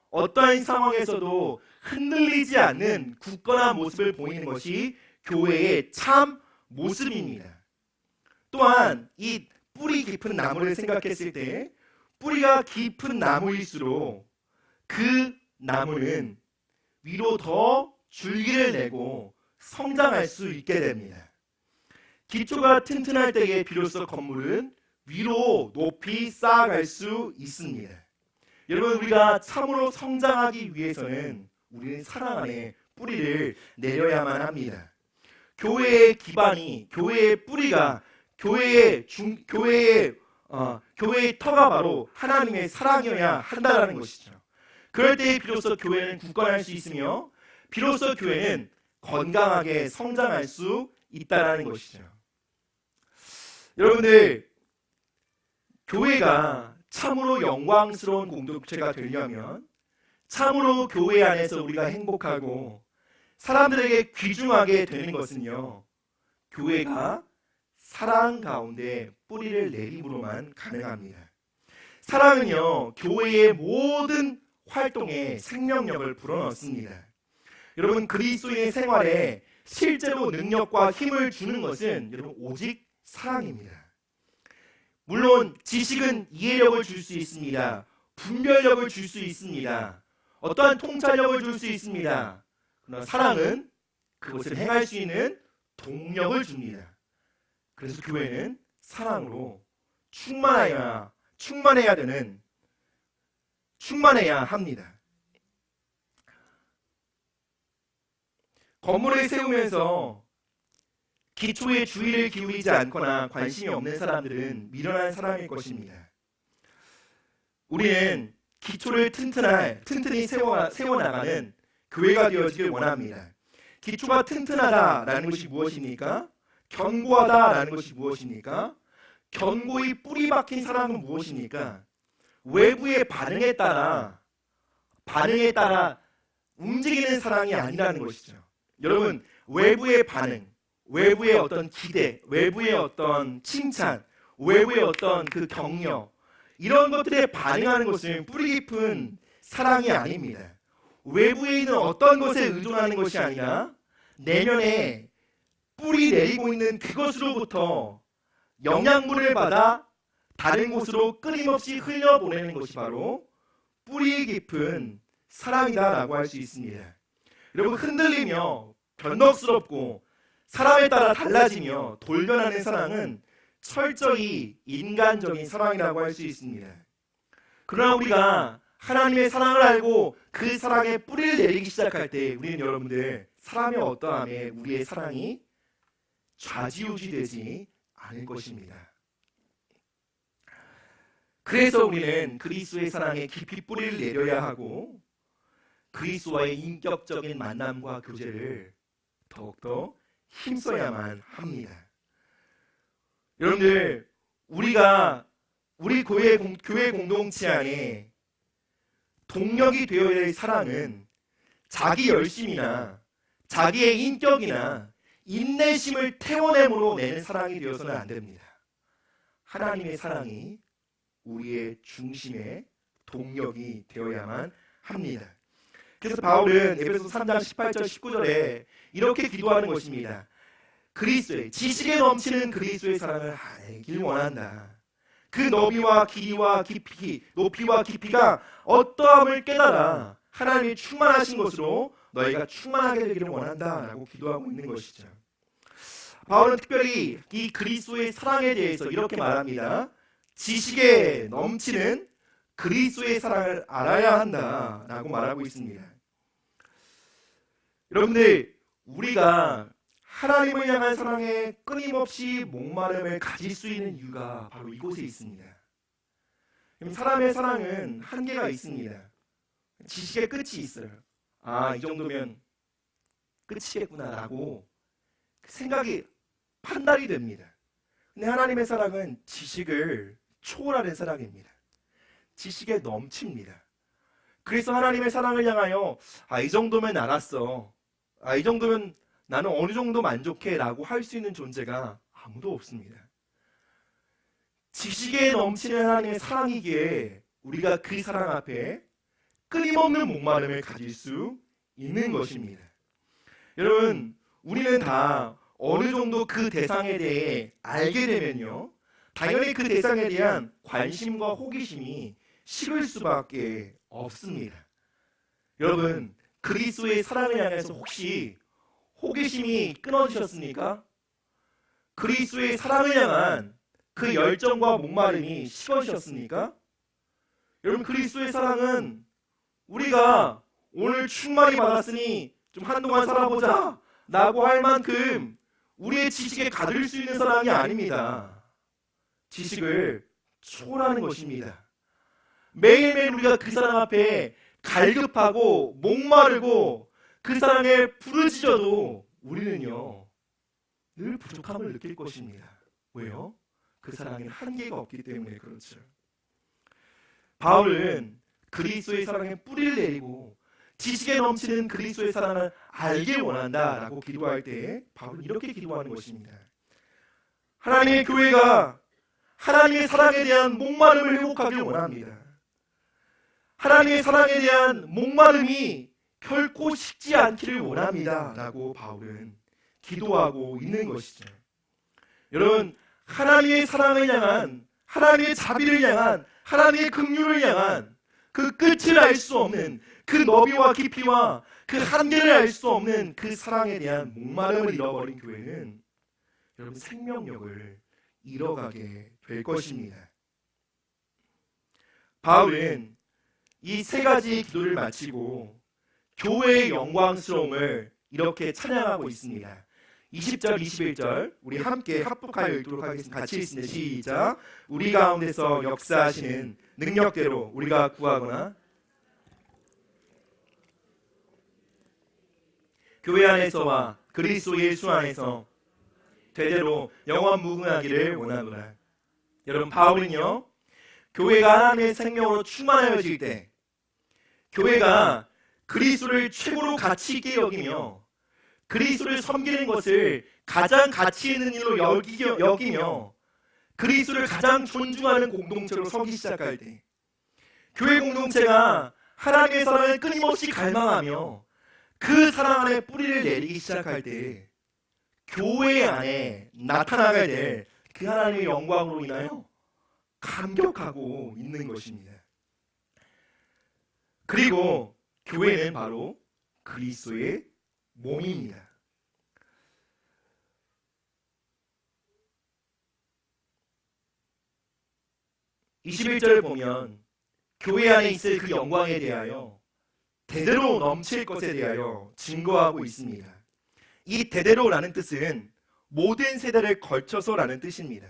어떠한 상황에서도 흔들리지 않는 굳건한 모습을 보이는 것이 교회의 참 모습입니다. 또한 이 뿌리 깊은 나무를 생각했을 때 뿌리가 깊은 나무일수록 그 나무는 위로 더 줄기를 내고 성장할 수 있게 됩니다. 기초가 튼튼할 때에 비로소 건물은 위로 높이 쌓아갈 수 있습니다. 여러분, 우리가 참으로 성장하기 위해서는 우리는 사랑 안에 뿌리를 내려야만 합니다. 교회의 기반이, 교회의 뿌리가, 교회의 터가 바로 하나님의 사랑이어야 한다는 것이죠. 그럴 때 비로소 교회는 굳건할 수 있으며 비로소 교회는 건강하게 성장할 수 있다는 것이죠. 여러분들, 교회가 참으로 영광스러운 공동체가 되려면, 참으로 교회 안에서 우리가 행복하고 사람들에게 귀중하게 되는 것은요, 교회가 사랑 가운데 뿌리를 내림으로만 가능합니다. 사랑은요, 교회의 모든 활동에 생명력을 불어넣습니다. 여러분, 그리스도인의 생활에 실제로 능력과 힘을 주는 것은 여러분 오직 사랑입니다. 물론 지식은 이해력을 줄 수 있습니다. 분별력을 줄 수 있습니다. 어떠한 통찰력을 줄 수 있습니다. 그러나 사랑은 그것을 행할 수 있는 동력을 줍니다. 그래서 교회는 사랑으로 충만해야 합니다. 건물을 세우면서 기초에 주의를 기울이지 않거나 관심이 없는 사람들은 미련한 사람일 것입니다. 우리는 기초를 튼튼히 세워나가는 교회가 되어지길 원합니다. 기초가 튼튼하다라는 것이 무엇입니까? 견고하다라는 것이 무엇입니까? 견고히 뿌리 박힌 사랑은 무엇입니까? 외부의 반응에 따라 움직이는 사랑이 아니라는 것이죠. 여러분, 외부의 반응, 외부의 어떤 기대, 외부의 어떤 칭찬, 외부의 어떤 그 격려, 이런 것들에 반응하는 것은 뿌리 깊은 사랑이 아닙니다. 외부에 있는 어떤 것에 의존하는 것이 아니라 내면에 뿌리 내리고 있는 그것으로부터 영양분을 받아 다른 곳으로 끊임없이 흘려보내는 것이 바로 뿌리 깊은 사랑이다라고 할 수 있습니다. 여러분, 흔들리며 변덕스럽고 사람에 따라 달라지며 돌변하는 사랑은 철저히 인간적인 사랑이라고 할 수 있습니다. 그러나 우리가 하나님의 사랑을 알고 그 사랑에 뿌리를 내리기 시작할 때 우리는 여러분들 사람의 어떠함에 우리의 사랑이 좌지우지되지 않을 것입니다. 그래서 우리는 그리스도의 사랑에 깊이 뿌리를 내려야 하고 그리스도와의 인격적인 만남과 교제를 더욱더 힘써야만 합니다. 여러분들 우리 교회 공동체 안에 동력이 되어야 할 사랑은 자기 열심이나 자기의 인격이나 인내심을 태워내므로 내는 사랑이 되어서는 안 됩니다. 하나님의 사랑이 우리의 중심의 동력이 되어야만 합니다. 그래서 바울은 에베소 3장 18절 19절에 이렇게 기도하는 것입니다. 그리스도의 지식에 넘치는 그리스도의 사랑을 알길 원한다. 그 너비와 길이와 깊이, 높이와 깊이가 어떠함을 깨달아 하나님이 충만하신 것으로 너희가 충만하게 되기를 원한다라고 기도하고 있는 것이죠. 바울은 특별히 이 그리스도의 사랑에 대해서 이렇게 말합니다. 지식에 넘치는 그리스도의 사랑을 알아야 한다라고 말하고 있습니다. 여러분들, 우리가 하나님을 향한 사랑에 끊임없이 목마름을 가질 수 있는 이유가 바로 이곳에 있습니다. 사람의 사랑은 한계가 있습니다. 지식의 끝이 있어요. 이 정도면 끝이겠구나라고 생각이 판단이 됩니다. 근데 하나님의 사랑은 지식을 초월하는 사랑입니다. 지식에 넘칩니다. 그래서 하나님의 사랑을 향하여 이 정도면 알았어. 이 정도면 나는 어느 정도 만족해 라고 할 수 있는 존재가 아무도 없습니다. 지식에 넘치는 하나님의 사랑이기에 우리가 그 사랑 앞에 끊임없는 목마름을 가질 수 있는 것입니다. 여러분, 우리는 다 어느 정도 그 대상에 대해 알게 되면요, 당연히 그 대상에 대한 관심과 호기심이 식을 수밖에 없습니다. 여러분, 그리스도의 사랑을 향해서 혹시 호기심이 끊어지셨습니까? 그리스도의 사랑을 향한 그 열정과 목마름이 식어지셨습니까? 여러분, 그리스도의 사랑은 우리가 오늘 충만히 받았으니 좀 한동안 살아보자 라고 할 만큼 우리의 지식에 가둘 수 있는 사랑이 아닙니다. 지식을 초월하는 것입니다. 매일매일 우리가 그 사랑 앞에 갈급하고 목마르고 그 사랑에 부르짖어도 우리는요 늘 부족함을 느낄 것입니다. 왜요? 그 사랑에 한계가 없기 때문에 그렇죠. 바울은 그리스도의 사랑에 뿌리를 내리고 지식에 넘치는 그리스도의 사랑을 알길 원한다라고 기도할 때 바울은 이렇게 기도하는 것입니다. 하나님의 교회가 하나님의 사랑에 대한 목마름을 회복하길 원합니다. 하나님의 사랑에 대한 목마름이 결코 식지 않기를 원합니다 라고 바울은 기도하고 있는 것이죠. 여러분, 하나님의 사랑을 향한, 하나님의 자비를 향한, 하나님의 긍휼을 향한 그 끝을 알 수 없는 그 너비와 깊이와 그 한계를 알 수 없는 그 사랑에 대한 목마름을 잃어버린 교회는 여러분 생명력을 잃어가게 될 것입니다. 바울은 이 세 가지 기도를 마치고 교회의 영광스러움을 이렇게 찬양하고 있습니다. 20절, 21절 우리 함께 합독하여 읽도록 하겠습니다. 같이 읽습니다. 시작. 우리 가운데서 역사하시는 능력대로 우리가 구하거나 교회 안에서와 그리스도 예수 안에서 대대로 영원 무궁하기를 원하노라. 여러분, 바울은요 교회가 하나님의 생명으로 충만하여질 때, 교회가 그리스도를 최고로 가치 있게 여기며 그리스도를 섬기는 것을 가장 가치 있는 일로 여기며 그리스도를 가장 존중하는 공동체로 서기 시작할 때, 교회 공동체가 하나님의 사랑을 끊임없이 갈망하며 그 사랑 안에 뿌리를 내리기 시작할 때 교회 안에 나타나게 될 그 하나님의 영광으로 인하여 감격하고 있는 것입니다. 그리고 교회는 바로 그리스도의 몸입니다. (21절) 보면 교회 안에 있을 그 영광에 대하여 대대로 넘칠 것에 대하여 증거하고 있습니다. 이 대대로라는 뜻은 모든 세대를 걸쳐서라는 뜻입니다.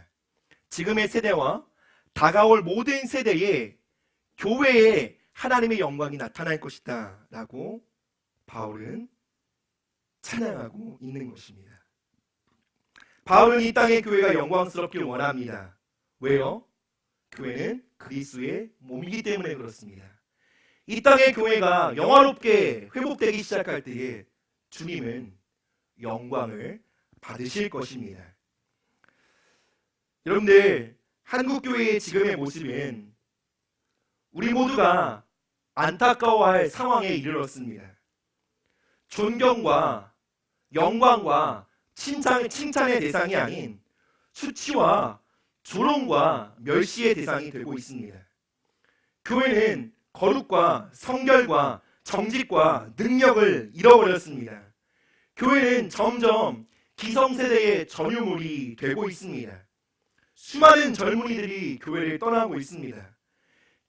지금의 세대와 다가올 모든 세대에 교회에 하나님의 영광이 나타날 것이다 라고 바울은 찬양하고 있는 것입니다. 바울은 이 땅의 교회가 영광스럽길 원합니다. 왜요? 교회는 그리스도의 몸이기 때문에 그렇습니다. 이 땅의 교회가 영화롭게 회복되기 시작할 때에 주님은 영광을 받으실 것입니다. 여러분들, 한국교회의 지금의 모습은 우리 모두가 안타까워할 상황에 이르렀습니다. 존경과 영광과 칭찬의 대상이 아닌 수치와 조롱과 멸시의 대상이 되고 있습니다. 교회는 거룩과 성결과 정직과 능력을 잃어버렸습니다. 교회는 점점 기성세대의 전유물이 되고 있습니다. 수많은 젊은이들이 교회를 떠나고 있습니다.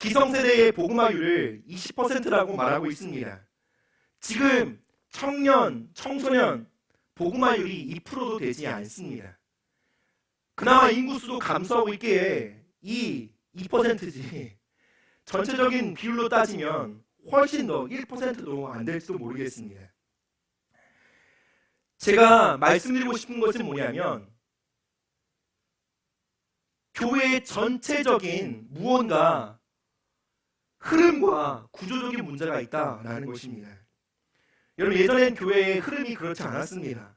기성세대의 복음화율을 20%라고 말하고 있습니다. 지금 청년, 청소년 복음화율이 2%도 되지 않습니다. 그나마 인구수도 감소하고 있기에 이 2%지 전체적인 비율로 따지면 훨씬 더 1%도 안 될지도 모르겠습니다. 제가 말씀드리고 싶은 것은 뭐냐면 교회의 전체적인 무언가 흐름과 구조적인 문제가 있다라는 것입니다. 여러분, 예전엔 교회의 흐름이 그렇지 않았습니다.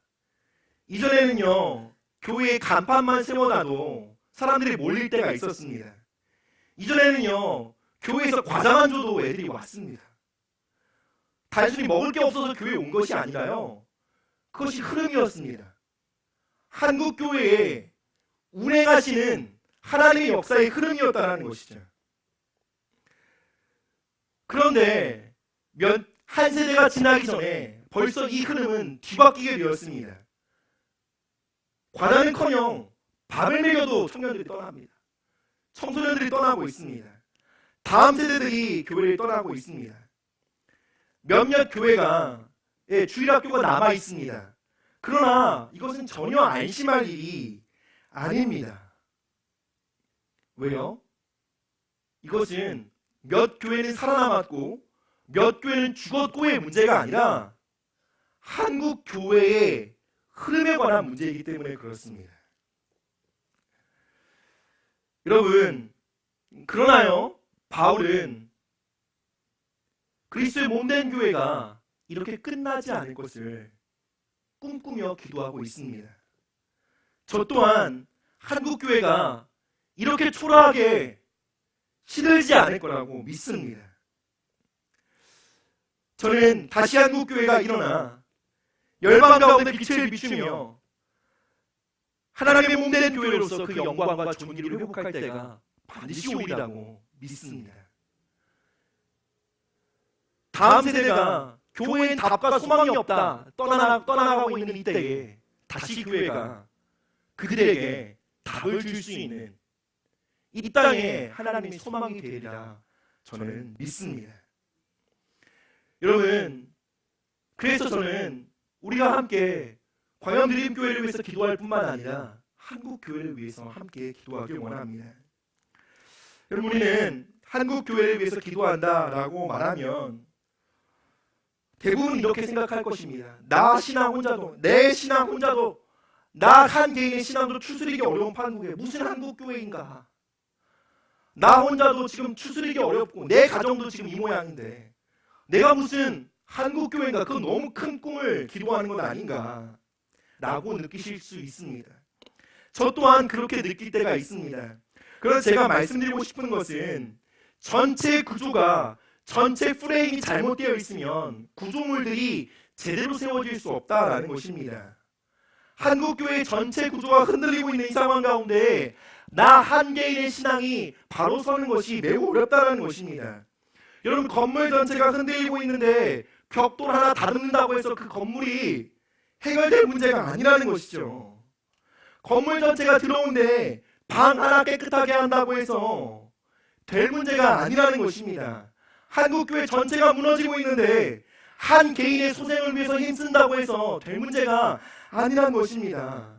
이전에는요, 교회의 간판만 세워놔도 사람들이 몰릴 때가 있었습니다. 이전에는요, 교회에서 과자만 줘도 애들이 왔습니다. 단순히 먹을 게 없어서 교회에 온 것이 아니라요, 그것이 흐름이었습니다. 한국 교회에 운행하시는 하나님의 역사의 흐름이었다는 것이죠. 그런데 한 세대가 지나기 전에 벌써 이 흐름은 뒤바뀌게 되었습니다. 과자는커녕 밥을 먹여도 청년들이 떠납니다. 청소년들이 떠나고 있습니다. 다음 세대들이 교회를 떠나고 있습니다. 몇몇 교회가 주일학교가 남아 있습니다. 그러나 이것은 전혀 안심할 일이 아닙니다. 왜요? 이것은 몇 교회는 살아남았고 몇 교회는 죽었고의 문제가 아니라 한국 교회의 흐름에 관한 문제이기 때문에 그렇습니다. 여러분, 그러나요, 바울은 그리스도의 몸된 교회가 이렇게 끝나지 않을 것을 꿈꾸며 기도하고 있습니다. 저 또한 한국 교회가 이렇게 초라하게 시들지 않을 거라고 믿습니다. 저는 다시 한국 교회가 일어나 열방 가운데 빛을 비추며 하나님의 몸된 교회로서 그 영광과 존귀를 회복할 때가 반드시 오리라고 믿습니다. 다음 세대가 교회엔 답과 소망이 없다 떠나가고 있는 이때에 다시 교회가 그들에게 답을 줄 수 있는 이 땅에 하나님의 소망이 되리라 저는 믿습니다. 여러분, 그래서 저는 우리가 함께 광양드림교회를 위해서 기도할 뿐만 아니라 한국 교회를 위해서 함께 기도하길 원합니다. 여러분, 우리는 한국 교회를 위해서 기도한다라고 말하면 대부분 이렇게 생각할 것입니다. 나 신앙 혼자도, 내 신앙 혼자도, 나 한 개인의 신앙도 추스리기 어려운 한국에 무슨 한국 교회인가? 나 혼자도 지금 추스리기 어렵고 내 가정도 지금 이 모양인데 내가 무슨 한국 교회인가? 그건 너무 큰 꿈을 기도하는 건 아닌가? 라고 느끼실 수 있습니다. 저 또한 그렇게 느낄 때가 있습니다. 그래서 제가 말씀드리고 싶은 것은 전체 구조가, 전체 프레임이 잘못되어 있으면 구조물들이 제대로 세워질 수 없다라는 것입니다. 한국교회의 전체 구조가 흔들리고 있는 이 상황 가운데 나 한 개인의 신앙이 바로 서는 것이 매우 어렵다는 것입니다. 여러분, 건물 전체가 흔들리고 있는데 벽돌 하나 다듬는다고 해서 그 건물이 해결될 문제가 아니라는 것이죠. 건물 전체가 들어오는데 방 하나 깨끗하게 한다고 해서 될 문제가 아니라는 것입니다. 한국교회 전체가 무너지고 있는데 한 개인의 소생을 위해서 힘쓴다고 해서 될 문제가 아니라는 것입니다.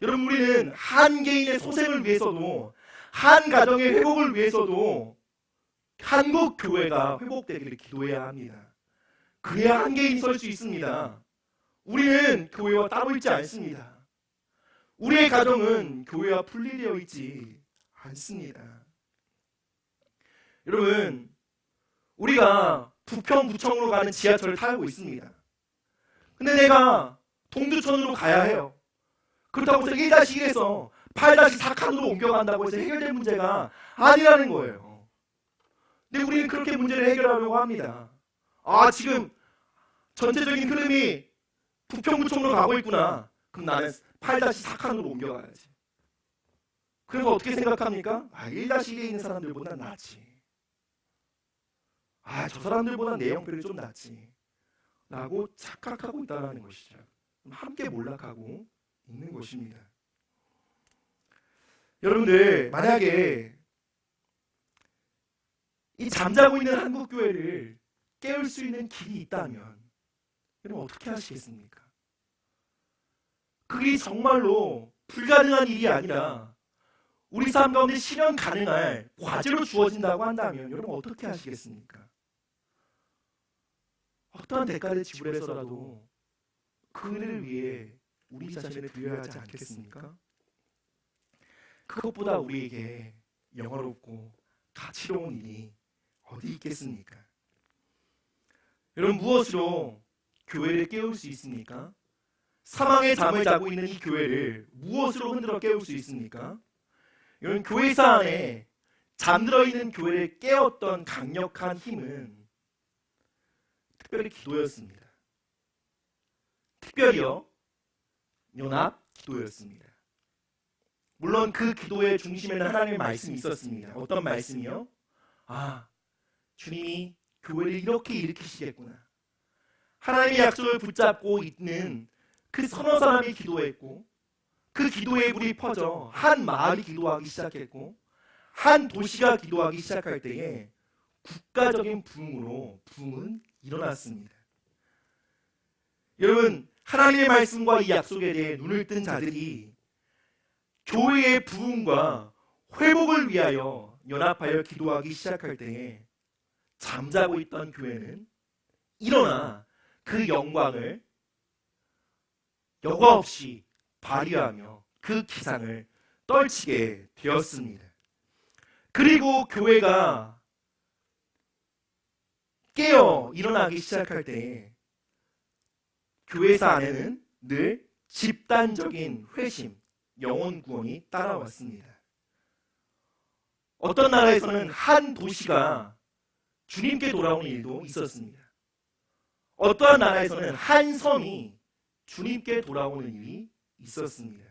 여러분, 우리는 한 개인의 소생을 위해서도, 한 가정의 회복을 위해서도 한국 교회가 회복되기를 기도해야 합니다. 그래야 한 개인이 설 수 있습니다. 우리는 교회와 따로 있지 않습니다. 우리의 가정은 교회와 분리되어 있지 않습니다. 여러분, 우리가 부평구청으로 가는 지하철을 타고 있습니다. 근데 내가 동두천으로 가야 해요. 그렇다고 해서 1-1에서 8-4칸으로 옮겨간다고 해서 해결될 문제가 아니라는 거예요. 근데 우리는 그렇게 문제를 해결하려고 합니다. 지금 전체적인 흐름이 부평구청으로 가고 있구나. 그럼 나는 8-4칸으로 옮겨가야지. 그래서 어떻게 생각합니까? 1-1에 있는 사람들보다 낫지. 저 사람들보다 내 형편이 좀 낫지 라고 착각하고 있다는 것이죠. 함께 몰락하고 있는 것입니다. 여러분들, 만약에 이 잠자고 있는 한국교회를 깨울 수 있는 길이 있다면 여러분 어떻게 하시겠습니까? 그게 정말로 불가능한 일이 아니라 우리 삶 가운데 실현 가능할 과제로 주어진다고 한다면 여러분 어떻게 하시겠습니까? 어떠한 대가를 지불해서라도 그 일을 위해 우리 자신을 드려야 하지 않겠습니까? 그것보다 우리에게 영화롭고 가치로운 일이 어디 있겠습니까? 여러분, 무엇으로 교회를 깨울 수 있습니까? 사망의 잠을 자고 있는 이 교회를 무엇으로 흔들어 깨울 수 있습니까? 여러분, 교회사 안에 잠들어 있는 교회를 깨웠던 강력한 힘은 특별히 기도였습니다. 특별히요, 연합 기도였습니다. 물론 그 기도의 중심에는 하나님의 말씀이 있었습니다. 어떤 말씀이요? 주님이 교회를 이렇게 일으키시겠구나. 하나님의 약속을 붙잡고 있는 그 서너 사람이 기도했고, 그 기도의 불이 퍼져 한 마을이 기도하기 시작했고, 한 도시가 기도하기 시작할 때에 국가적인 부흥은 일어났습니다. 여러분, 하나님의 말씀과 이 약속에 대해 눈을 뜬 자들이 교회의 부흥과 회복을 위하여 연합하여 기도하기 시작할 때에 잠자고 있던 교회는 일어나 그 영광을 여과 없이 발휘하며 그 기상을 떨치게 되었습니다. 그리고 교회가 깨어 일어나기 시작할 때 교회사 안에는 늘 집단적인 회심, 영혼 구원이 따라왔습니다. 어떤 나라에서는 한 도시가 주님께 돌아오는 일도 있었습니다. 어떠한 나라에서는 한 성이 주님께 돌아오는 일이 있었습니다.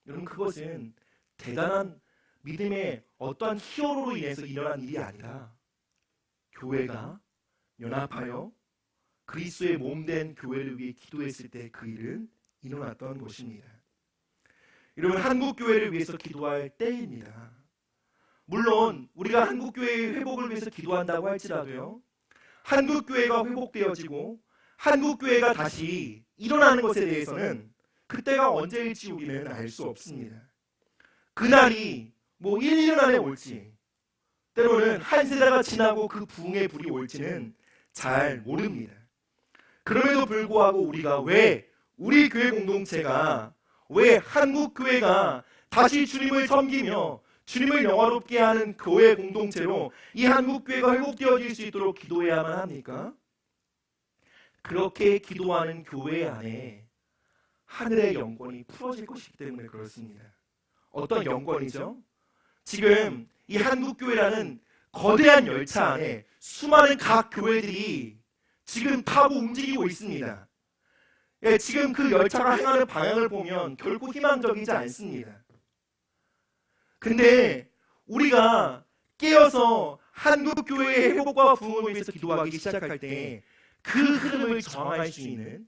여러분, 그것은 대단한 믿음의 어떠한 히어로로 인해서 일어난 일이 아니라 교회가 연합하여 그리스도의 몸된 교회를 위해 기도했을 때 그 일은 일어났던 것입니다. 여러분, 한국교회를 위해서 기도할 때입니다. 물론 우리가 한국교회의 회복을 위해서 기도한다고 할지라도요, 한국교회가 회복되어지고 한국교회가 다시 일어나는 것에 대해서는 그때가 언제일지 우리는 알 수 없습니다. 그날이 1년 안에 올지, 때로는 한 세대가 지나고 그 부흥의 불이 올지는 잘 모릅니다. 그럼에도 불구하고 우리가 왜 우리 교회 공동체가, 왜 한국교회가 다시 주님을 섬기며 주님을 영화롭게 하는 교회 공동체로 이 한국교회가 회복되어질 수 있도록 기도해야만 합니까? 그렇게 기도하는 교회 안에 하늘의 영권이 풀어질 것이기 때문에 그렇습니다. 어떤 영권이죠? 지금 이 한국교회라는 거대한 열차 안에 수많은 각 교회들이 지금 타고 움직이고 있습니다. 지금 그 열차가 향하는 방향을 보면 결코 희망적이지 않습니다. 근데 우리가 깨어서 한국교회의 회복과 부흥을 위해서 기도하기 시작할 때 그 흐름을 저항할 수 있는,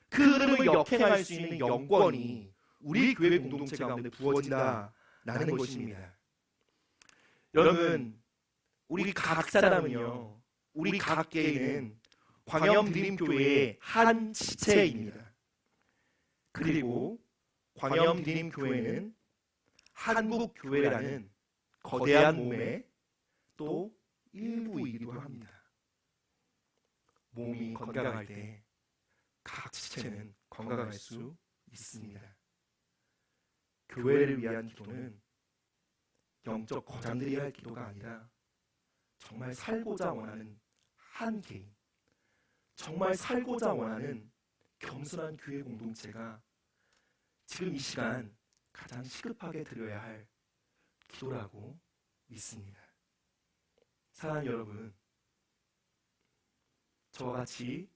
그 흐름을 역행할 수 있는 영권이 우리 교회 공동체 가운데 부어진다라는 것입니다. 여러분, 우리 각 사람은요, 우리 각 개인은 광염디딤교회의 한 지체입니다. 그리고 광염디딤교회는 한국교회라는 거대한 몸의 또 일부이기도 합니다. 몸이 건강할 때 각 지체는 건강할 수 있습니다. 교회를 위한 기도는 영적 거장들이 할 기도가 아니라 정말 살고자 원하는 한 개인, 정말 살고자 원하는 겸손한 교회 공동체가 지금 이 시간 가장 시급하게 드려야 할 기도라고 믿습니다. 사랑하는 여러분, 저와 같이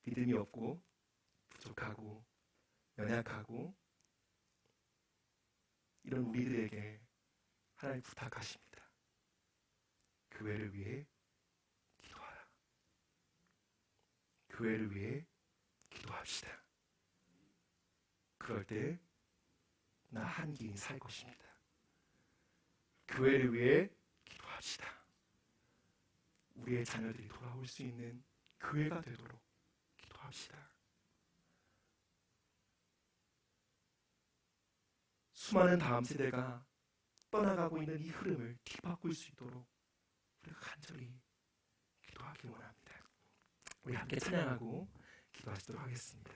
믿음이 없고 부족하고 연약하고 이런 우리들에게 하나님 부탁하십니다. 교회를 위해 기도하라. 교회를 위해 기도합시다. 그럴 때 나 한 개인 살 것입니다. 교회를 위해 기도합시다. 우리의 자녀들이 돌아올 수 있는 교회가 되도록 기도합시다. 수많은 다음 세대가 떠나가고 있는 이 흐름을 뒤바꿀 수 있도록 우리가 간절히 기도하기 원합니다. 우리 함께 찬양하고 기도하시도록 하겠습니다.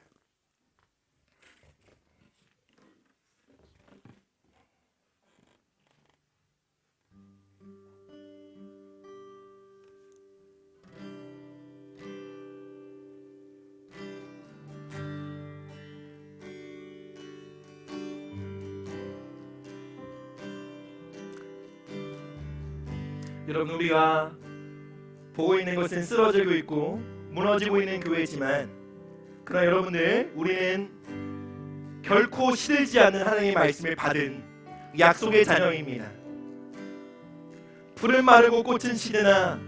여러분, 우리가 보고 있는 것은 쓰러지고 있고 무너지고 있는 교회지만, 그러나 여러분들, 우리는 결코 시들지 않는 하나님의 말씀을 받은 약속의 자녀입니다. 풀은 마르고 꽃은 시드나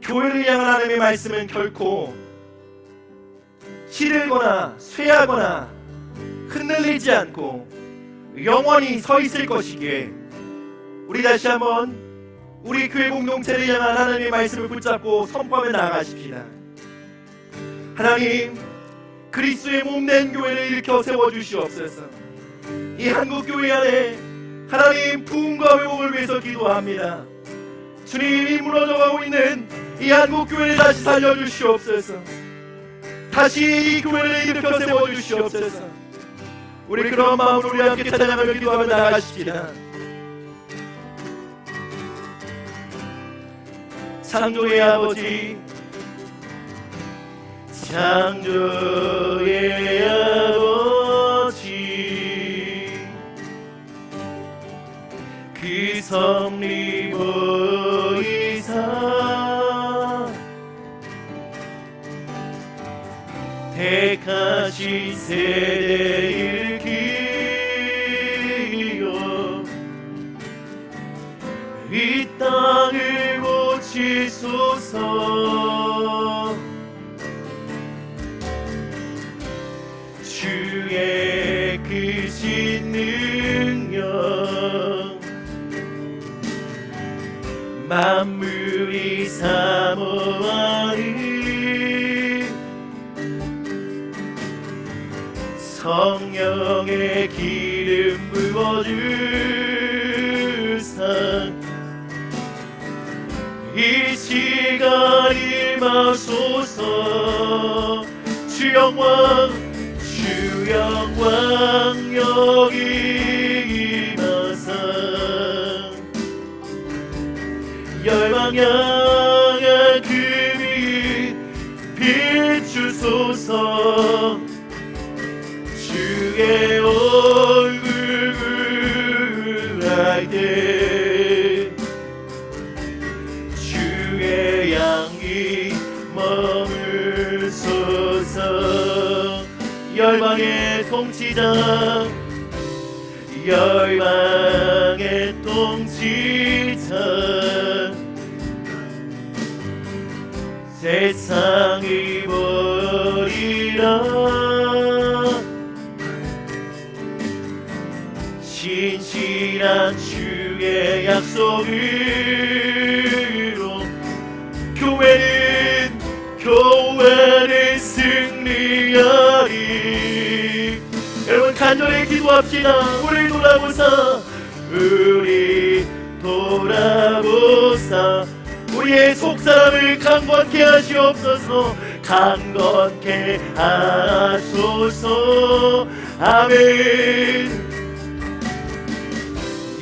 교회를 향한 하나님의 말씀은 결코 시들거나 쇠하거나 흔들리지 않고 영원히 서 있을 것이기에 우리 다시 한번 우리 교회 공동체를 향한 하나님의 말씀을 붙잡고 선포하며 나아가십시다. 하나님, 그리스도의 몸된 교회를 일으켜 세워주시옵소서. 이 한국교회 안에 하나님 부흥과 회복을 위해서 기도합니다. 주님이 무너져가고 있는 이 한국교회를 다시 살려주시옵소서. 다시 이 교회를 일으켜 세워주시옵소서. 우리 그런 마음으로 우리 함께 찬양하며 기도하며 나아가십시다. 창조의 아버지, 창조의 아버지, 그 섭리 보이사 택하신 세대일 기여 이 땅을 고치소서. 주의 크신 능력 만물이 사모하니 성령의 기름 부어주사 이 시간 임하소서. 주 영광 여기 임하사 열방 향한 그 빛 비추소서. 주의 얼굴 할 때 주의 양이 머물소서. 열방의 통치자 열방의 통치자 세상이 버리라 확실한 주의 약속으로 교회는 승리하리. 여러분 간절히 기도합시다. 우리 돌아보사 우리의 속사람을 강건케 하시옵소서. 강건케 하소서. 아멘.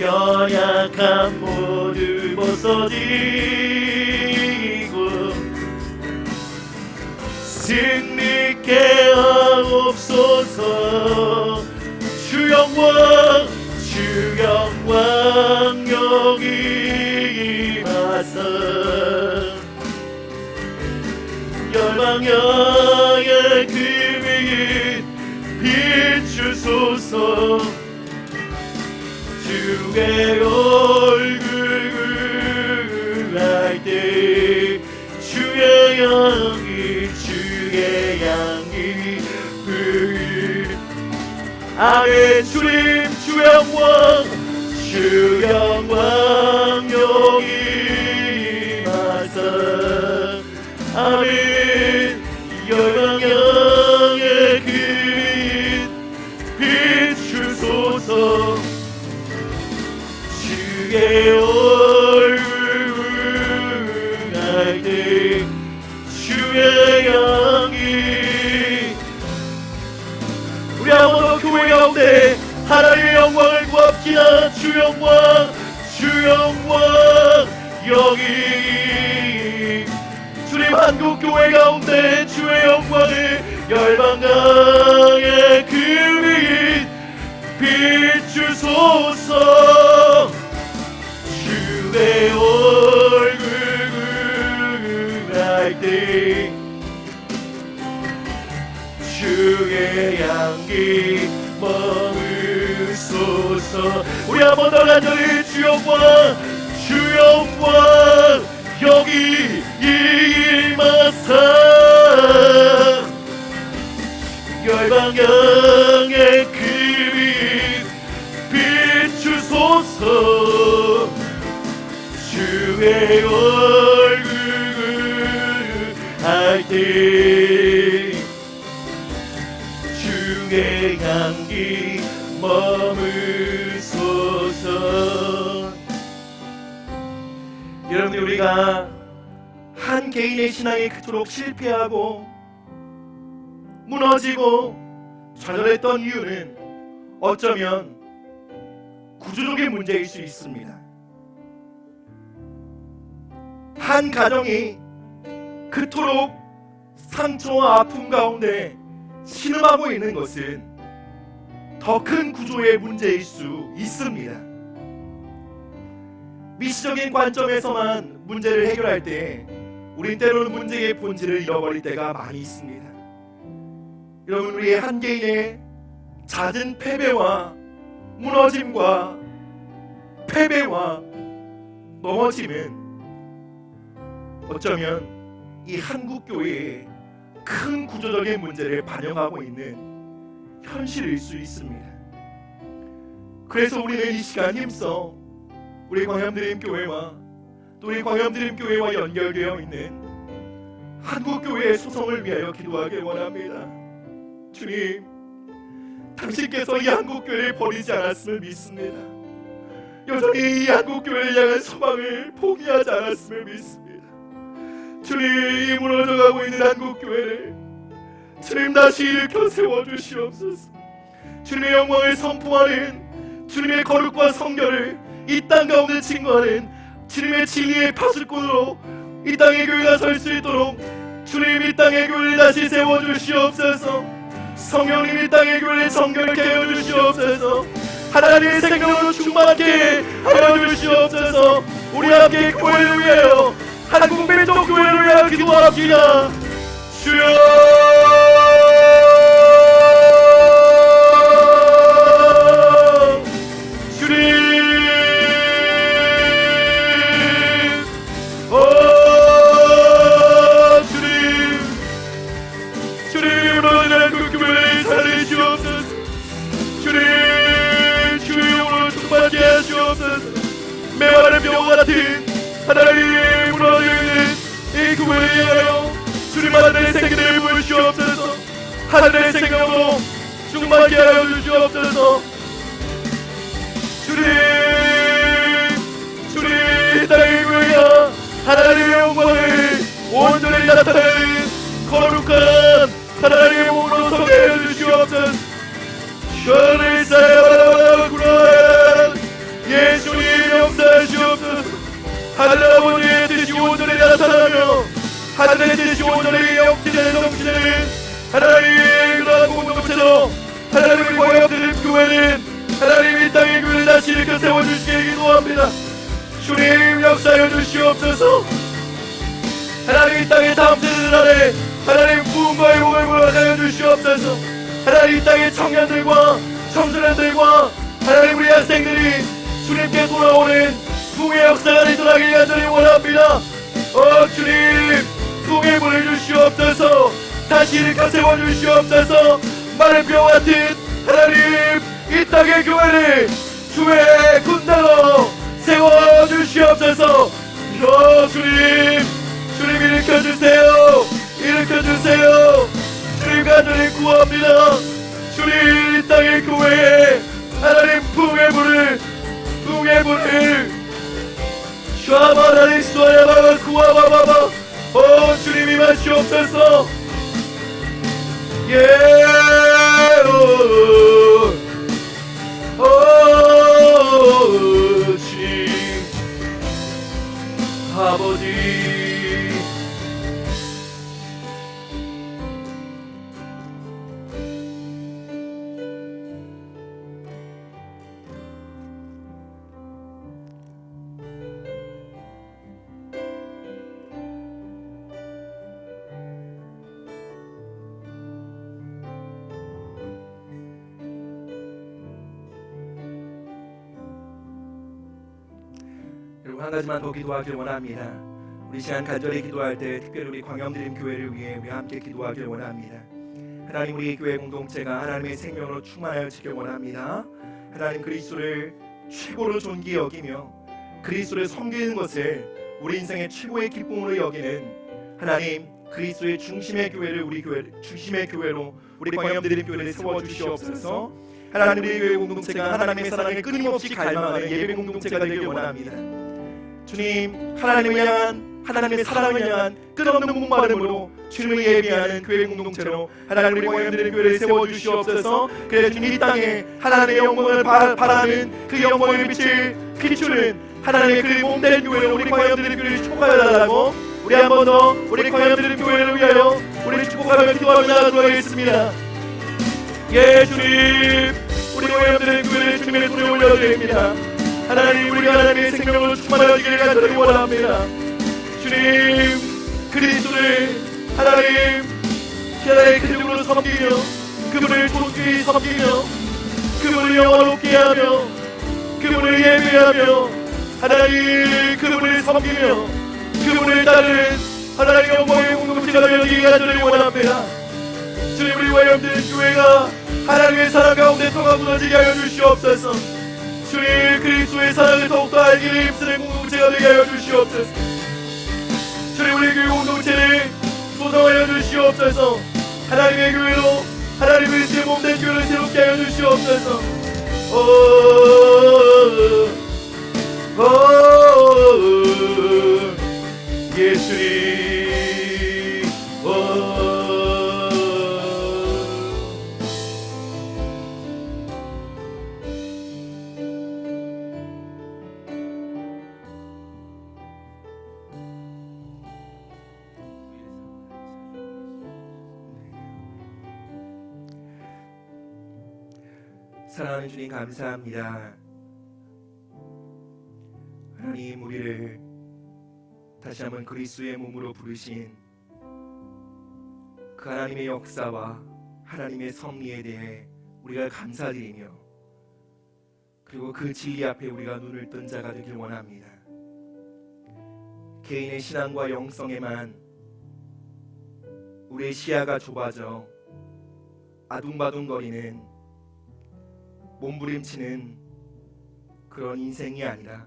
연약함 모두 벗어지고 승리케 하옵소서. 주 영광 여기 임하사 열방향의 그 위에 비추소서. 주의 얼굴 구할 때 주의 향기 아멘. 주님 주 영광 여기 임하사 아멘. 열방향의 그 비추소서. 주의 얼굴 할 때 주의 향기. 우리 아무도 교회 가운데 하나님의 영광을 구합시다. 주 영광 여기. 주님 한국교회 가운데 주의 영광을 열방강의 그 빛 비추소서. 주의 얼굴 구할 때 주의 향기 머무소서. 우리 한 번 더 간절히 주 영광 여기 임하사 열방향의 그 빛 비추소서. 주의 얼굴 할 때 주의 향기 머무소서. 여러분, 우리가 한 개인의 신앙이 그토록 실패하고 무너지고 좌절했던 이유는 어쩌면 구조적인 문제일 수 있습니다. 한 가정이 그토록 상처와 아픔 가운데 신음하고 있는 것은 더 큰 구조의 문제일 수 있습니다. 미시적인 관점에서만 문제를 해결할 때 우린 때로는 문제의 본질을 잃어버릴 때가 많이 있습니다. 여러분, 우리의 한 개인의 잦은 패배와 무너짐과 패배와 넘어짐은 어쩌면 이 한국교회의 큰 구조적인 문제를 반영하고 있는 현실일 수 있습니다. 그래서 우리는 이 시간 힘써 우리 광야드림교회와 또 우리 광야드림교회와 연결되어 있는 한국교회의 소성을 위하여 기도하길 원합니다. 주님, 당신께서 이 한국교회를 버리지 않았음을 믿습니다. 여전히 이 한국교회를 향한 소망을 포기하지 않았음을 믿습니다. 주님, 이 무너져가고 있는 한국교회를 주님 다시 일으켜 세워주시옵소서. 주님의 영광을 선포하는 주님의 거룩과 성결을 이 땅 가운데 증거하는 주님의 진리의 파수꾼으로 이 땅의 교회가 설 수 있도록 주님 이 땅의 교회를 다시 세워주시옵소서. 성령님 이 땅의 교회를 정결케 하여 주시옵소서. 하나님의 생명으로 충만하게 하여 주시옵소서. 우리 함께 교회를 위하여 한국 민족 교회를 위하여 기도합시다. 주여, 주시옵소서. 메마른 병과 같은 하나님 무너지는 이 교회를 향하여 주님 하늘의 생기를 부으시옵소서. 하늘의 생명으로 충만케 하여 주시옵소서. 주님 땅의 교회가 하나님의 영광을 온전히 나타내는 거룩한 하나님의 몸으로 서게 하여 주시옵소서. 주를 사랑하구나. 예수님 역사하시옵소서. 하늘 아버지의 뜻이 온전히 나타나며 하늘의 뜻이 온전히 영지되는 성취되는 하나님의 그러한 공동체로 하나님의 광야되는 교회는 하나님 이 땅의 교회를 다시 일으켜 세워주시기 기도합니다. 주님 역사하여 주시옵소서. 하나님 이 땅의 다음 세대들 안에 하나님 부흥과 복을 허락하여 주시옵소서. 하나님 이 땅의 청년들과 청소년들과 하나님 우리 학생들이 주님께 돌아오는 부흥의 역사가 일어나길 간절히 원합니다. 주님 부흥의 문을 주시옵소서. 다시 일으켜 세워주시옵소서. 마른 뼈 같은 하나님 이 땅의 교회를 주의 군대로 세워주시옵소서. 주님 일으켜주세요. 일으켜주세요. 주님 간절히 구합니다. 주님 이 땅의 교회에 하나님 부흥의 문을 샤바라리스와야바바 구하바바바 주님이 마시옵소서. 주님 아버지 그리고 한 가지만 더 기도하길 원합니다. 우리 시간 간절히 기도할 때 특별히 우리 광염드림 교회를 위해 우리 함께 기도하길 원합니다. 하나님 우리 교회 공동체가 하나님의 생명으로 충만하여지길 원합니다. 하나님 그리스도를 최고로 존귀히 여기며 그리스도를 섬기는 것을 우리 인생의 최고의 기쁨으로 여기는 하나님 그리스도의 중심의 교회를 우리 교회 중심의 교회로 우리 광염드림 교회를 세워 주시옵소서. 하나님 우리 교회 공동체가 하나님의 사랑을 끊임없이 갈망하는 예배 공동체가 되길 원합니다. 주님 하나님의 사랑을 향한 끝없는 목마름으로 주님을 예비하는 교회 공동체로 하나님 우리 광야들의 교회를 세워주시옵소서. 그래 주님 이 땅에 하나님의 영광을 바라는 그 영광의 빛을 비추는 하나님의 그 몸된 교회로 우리 광야들의 교회를 축복하여달라고 우리 한 번 더 우리 광야들의 교회를 위하여 우리 축복하며 기도하며 나아가겠습니다. 예 주님 우리 광야들의 교회를 주님의 손에 올려드립니다. 하나님 우리가 하나님의 생명으로 충만하기를 간절히 원합니다. 주님 그리스도를 하나님 그분으로 섬기며 그분을 존귀히 섬기며 그분을 영원롭게 하며 그분을 예배하며 하나님 그분을 섬기며 그분을 따르는 하나님 영광의 공동체가 되기를 간절히 원합니다. 주님 우리 광야들의 교회가 하나님의 사랑 가운데 통합 무너지게 하여 주시옵소서. 주님 그리스도의 사랑을 더욱더 알기를 힘쓰는 공동체가 되게 하여 주시옵소서. 주님 우리 교회 공동체를 소성하여 주시옵소서. 하나님의 교회로 하나님의 제 몸된 교회를 새롭게 하여 주시옵소서. 예수님 사랑하는 주님 감사합니다. 하나님 우리를 다시 한번 그리스도의 몸으로 부르신 그 하나님의 역사와 하나님의 섭리에 대해 우리가 감사드리며 그리고 그 진리 앞에 우리가 눈을 뜬 자가 되길 원합니다. 개인의 신앙과 영성에만 우리의 시야가 좁아져 아둥바둥거리는 몸부림치는 그런 인생이 아니라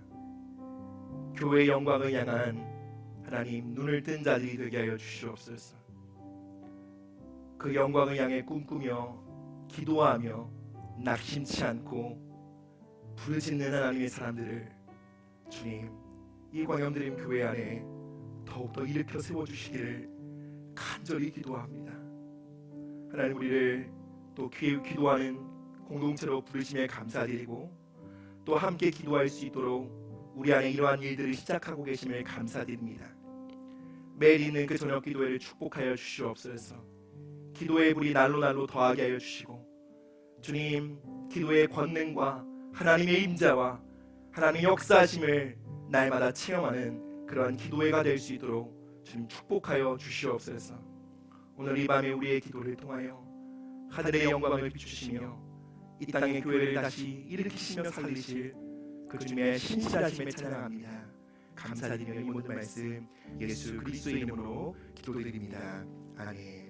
교회의 영광을 향한 하나님 눈을 뜬 자들이 되게 하여 주시옵소서. 그 영광을 향해 꿈꾸며 기도하며 낙심치 않고 부르짖는 하나님의 사람들을 주님 이 광염드림 교회 안에 더욱더 일으켜 세워주시기를 간절히 기도합니다. 하나님 우리를 또 기도하는 공동체로 부르심에 감사드리고 또 함께 기도할 수 있도록 우리 안에 이러한 일들을 시작하고 계심을 감사드립니다. 매일 있는 그 저녁 기도회를 축복하여 주시옵소서. 기도의 불이 날로 더하게 하여 주시고 주님 기도의 권능과 하나님의 임재와 하나님의 역사하심을 날마다 체험하는 그러한 기도회가 될 수 있도록 주님 축복하여 주시옵소서. 오늘 이 밤에 우리의 기도를 통하여 하늘의 영광을 비추시며 이 땅의 교회를 다시 일으키시며 살리실 그 주님의 신실하심에 찬양합니다. 감사드리며 이 모든 말씀 예수 그리스도의 이름으로 기도드립니다. 아멘.